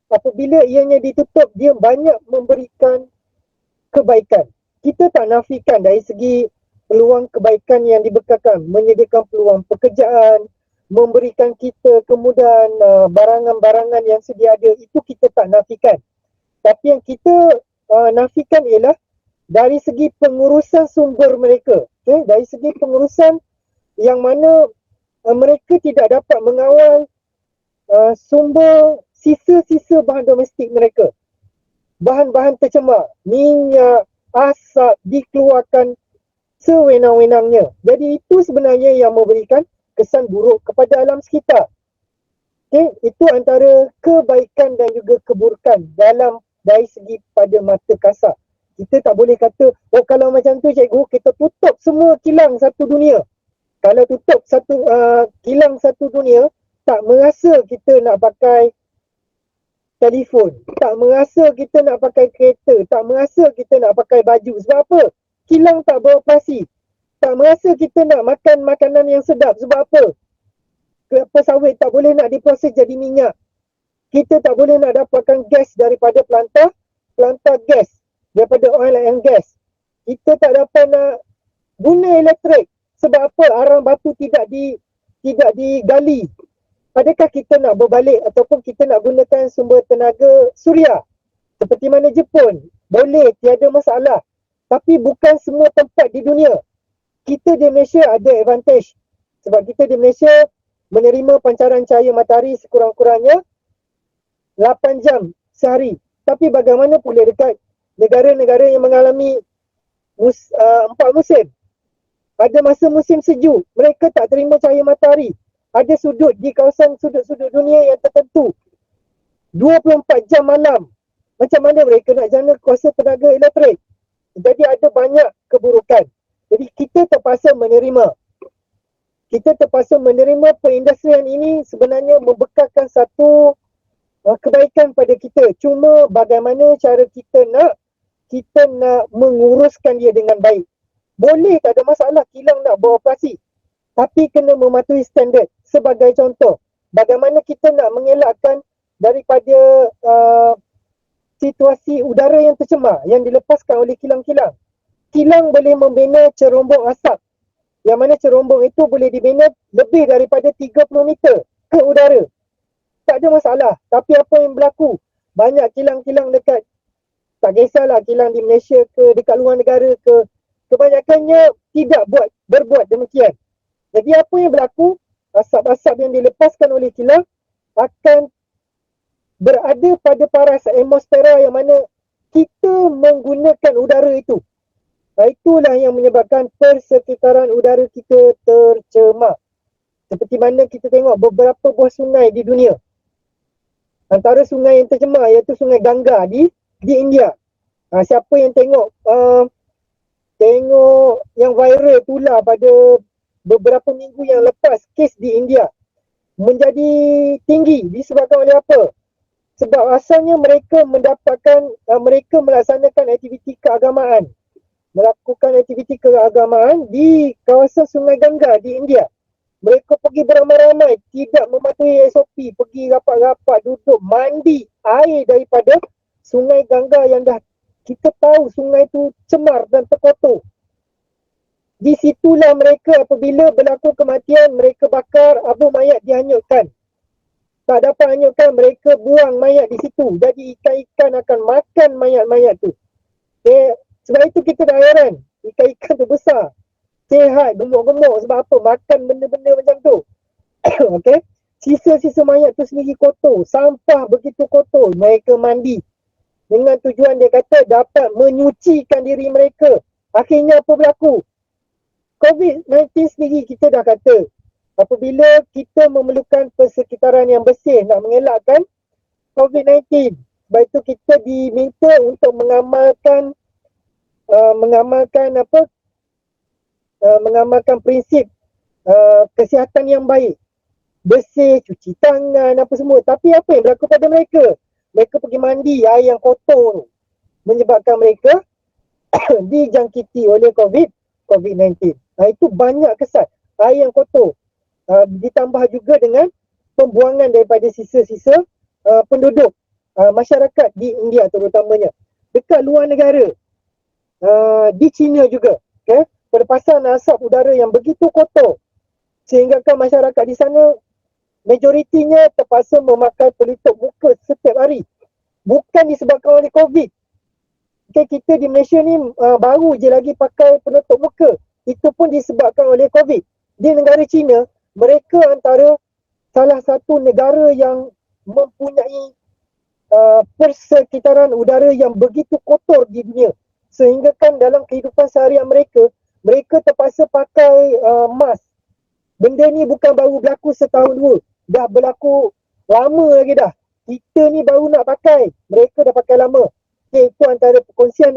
apabila ianya ditutup, dia banyak memberikan kebaikan. Kita tak nafikan dari segi peluang kebaikan yang dibekalkan, menyediakan peluang pekerjaan, memberikan kita kemudahan barangan-barangan yang sedia ada, itu kita tak nafikan. Tapi yang kita nafikan ialah dari segi pengurusan sumber mereka. Okay? Dari segi pengurusan yang mana mereka tidak dapat mengawal sumber sisa-sisa bahan domestik mereka. Bahan-bahan tercemar, minyak, asap dikeluarkan sewenang-wenangnya. Jadi itu sebenarnya yang memberikan kesan buruk kepada alam sekitar. Okay? Itu antara kebaikan dan juga keburukan dari segi pada mata kasar. Kita tak boleh kata, oh kalau macam tu cikgu, kita tutup semua kilang satu dunia. Kalau tutup kilang satu dunia, tak merasa kita nak pakai telefon, tak merasa kita nak pakai kereta, tak merasa kita nak pakai baju. Sebab apa? Kilang tak beroperasi. Tak merasa kita nak makan makanan yang sedap. Sebab apa? Kelapa sawit tak boleh nak diproses jadi minyak. Kita tak boleh nak dapatkan gas daripada pelantar gas, daripada oil and gas. Kita tak dapat nak guna elektrik. Sebab apa? Arang batu tidak digali. Adakah kita nak berbalik ataupun kita nak gunakan sumber tenaga suria seperti mana Jepun? Boleh, tiada masalah. Tapi bukan semua tempat di dunia. Kita di Malaysia ada advantage. Sebab kita di Malaysia menerima pancaran cahaya matahari sekurang-kurangnya 8 jam sehari. Tapi bagaimana pula dekat negara-negara yang mengalami 4 musim? Ada masa musim sejuk, mereka tak terima cahaya matahari. Ada sudut di kawasan sudut-sudut dunia yang tertentu 24 jam malam. Macam mana mereka nak jana kuasa tenaga elektrik? Jadi ada banyak keburukan. Jadi kita terpaksa menerima. Kita terpaksa menerima perindustrian ini sebenarnya membekalkan satu kebaikan pada kita. Cuma bagaimana cara kita nak menguruskan dia dengan baik. Boleh, tak ada masalah kilang nak beroperasi. Tapi kena mematuhi standard. Sebagai contoh, bagaimana kita nak mengelakkan daripada situasi udara yang tercemar yang dilepaskan oleh kilang-kilang. Kilang boleh membina cerombong asap. Yang mana cerombong itu boleh dibina lebih daripada 30 meter ke udara. Tak ada masalah. Tapi apa yang berlaku? Banyak kilang-kilang dekat, tak kisahlah kilang di Malaysia ke dekat luar negara ke, kebanyakannya tidak berbuat demikian. Jadi apa yang berlaku? Asap-asap yang dilepaskan oleh kilang akan berada pada paras atmosfera yang mana kita menggunakan udara itu. Itulah yang menyebabkan persekitaran udara kita tercemar. Seperti mana kita tengok beberapa buah sungai di dunia. Antara sungai yang tercemar iaitu sungai Ganga di India. Siapa yang tengok yang viral tular pada beberapa minggu yang lepas, kes di India menjadi tinggi disebabkan oleh apa? Sebab asalnya mereka melaksanakan aktiviti keagamaan. Melakukan aktiviti keagamaan di kawasan Sungai Ganga di India. Mereka pergi beramai-ramai, tidak mematuhi SOP, pergi rapat-rapat, duduk, mandi air daripada Sungai Ganga yang dah kita tahu sungai itu cemar dan terkotor. Di situlah mereka apabila berlaku kematian, mereka bakar, abu mayat dihanyutkan. Tak dapat hanyutkan, mereka buang mayat di situ. Jadi ikan-ikan akan makan mayat-mayat tu. Sebab itu kita dah heran. Ikan-ikan tu besar, sihat, gemuk-gemuk. Sebab apa? Makan benda-benda macam tu. Okay? Sisa-sisa mayat tu sendiri kotor. Sampah begitu kotor. Mereka mandi. Dengan tujuan dia kata dapat menyucikan diri mereka. Akhirnya apa berlaku? COVID-19 sendiri kita dah kata apabila kita memerlukan persekitaran yang bersih nak mengelakkan COVID-19, sebab itu kita diminta untuk mengamalkan mengamalkan prinsip kesihatan yang baik, bersih, cuci tangan, apa semua. Tapi apa yang berlaku pada mereka? Mereka pergi mandi air yang kotor tu, menyebabkan mereka dijangkiti oleh COVID-19. Itu banyak kesan air yang kotor. Ditambah juga dengan pembuangan daripada sisa-sisa penduduk masyarakat di India terutamanya, dekat luar negara, di China juga, okay? Perlepasan asap udara yang begitu kotor sehinggakan masyarakat di sana majoritinya terpaksa memakai penutup muka setiap hari, bukan disebabkan oleh COVID. Okay, kita di Malaysia ni baru je lagi pakai penutup muka, itu pun disebabkan oleh COVID. Di negara China, mereka antara salah satu negara yang mempunyai persekitaran udara yang begitu kotor di dunia, sehingga kan dalam kehidupan seharian mereka terpaksa pakai mask. Benda ni bukan baru berlaku setahun dua, dah berlaku lama lagi dah. Kita ni baru nak pakai, mereka dah pakai lama. Okay, itu antara perkongsian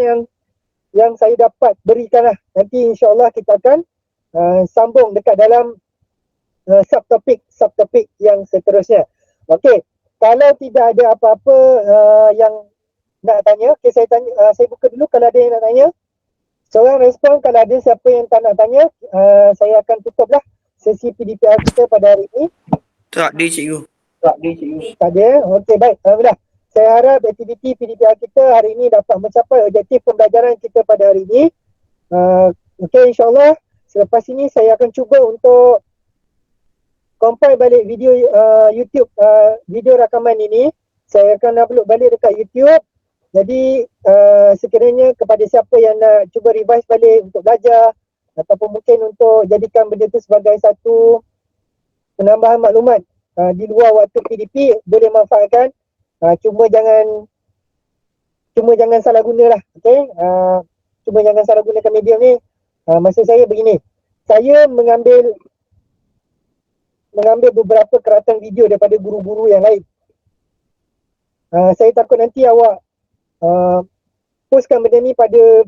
yang saya dapat berikan lah. Nanti insyaAllah kita akan sambung dekat dalam subtopik yang seterusnya. Okey, kalau tidak ada apa-apa yang nak tanya, okay, saya buka dulu kalau ada yang nak tanya. Seorang respon, kalau ada siapa yang tak nak tanya, saya akan tutup lah sesi PDPR kita pada hari ini. Tak ada cikgu. Tak ada. Okey, baik. Alhamdulillah. Saya harap aktiviti PDPR kita hari ini dapat mencapai objektif pembelajaran kita pada hari ini. Okey, insyaAllah selepas ini saya akan cuba untuk compile balik video YouTube, video rakaman ini. Saya akan upload balik dekat YouTube. Jadi sekiranya kepada siapa yang nak cuba revise balik untuk belajar ataupun mungkin untuk jadikan benda tu sebagai satu penambahan maklumat di luar waktu PDP, boleh manfaatkan. Cuma jangan salah gunalah, okey? Cuma jangan salah gunakan medium ni. Maksud saya begini, saya mengambil beberapa keratan video daripada guru-guru yang lain. Saya takut nanti awak postkan benda ni pada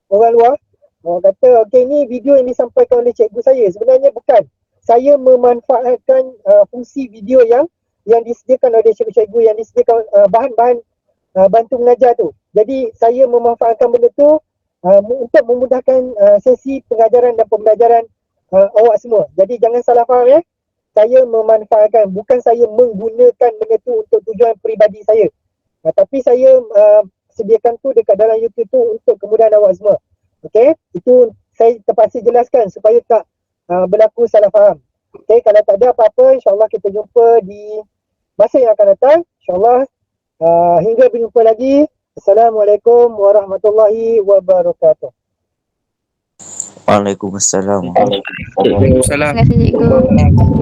orang luar. Orang kata, okey, ni video yang disampaikan oleh cikgu saya. Sebenarnya bukan. Saya memanfaatkan fungsi video yang disediakan oleh cikgu-cikgu, yang disediakan bahan-bahan bantu mengajar tu. Jadi saya memanfaatkan benda tu untuk memudahkan sesi pengajaran dan pembelajaran awak semua. Jadi jangan salah faham ya. Saya memanfaatkan, bukan saya menggunakan benda tu untuk tujuan peribadi saya. Tapi saya sediakan tu dekat dalam YouTube tu untuk kemudahan awak semua. Okey, itu saya terpaksa jelaskan supaya tak berlaku salah faham. Okey, kalau tak ada apa-apa, insyaAllah kita jumpa di masa yang akan datang. InsyaAllah hingga berjumpa lagi. Assalamualaikum warahmatullahi wabarakatuh. Waalaikumsalam. Waalaikumsalam. Terima kasih cikgu.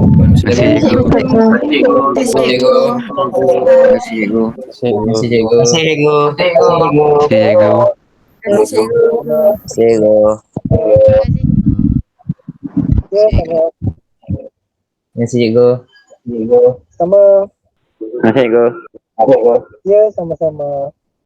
Terima kasih cikgu. Terima kasih cikgu. Terima kasih cikgu. Terima kasih cikgu. Terima kasih cikgu. Terima kasih cikgu. Ya, sama. Terima kasih cikgu. Sama. Terima kasih cikgu. Ya, sama-sama.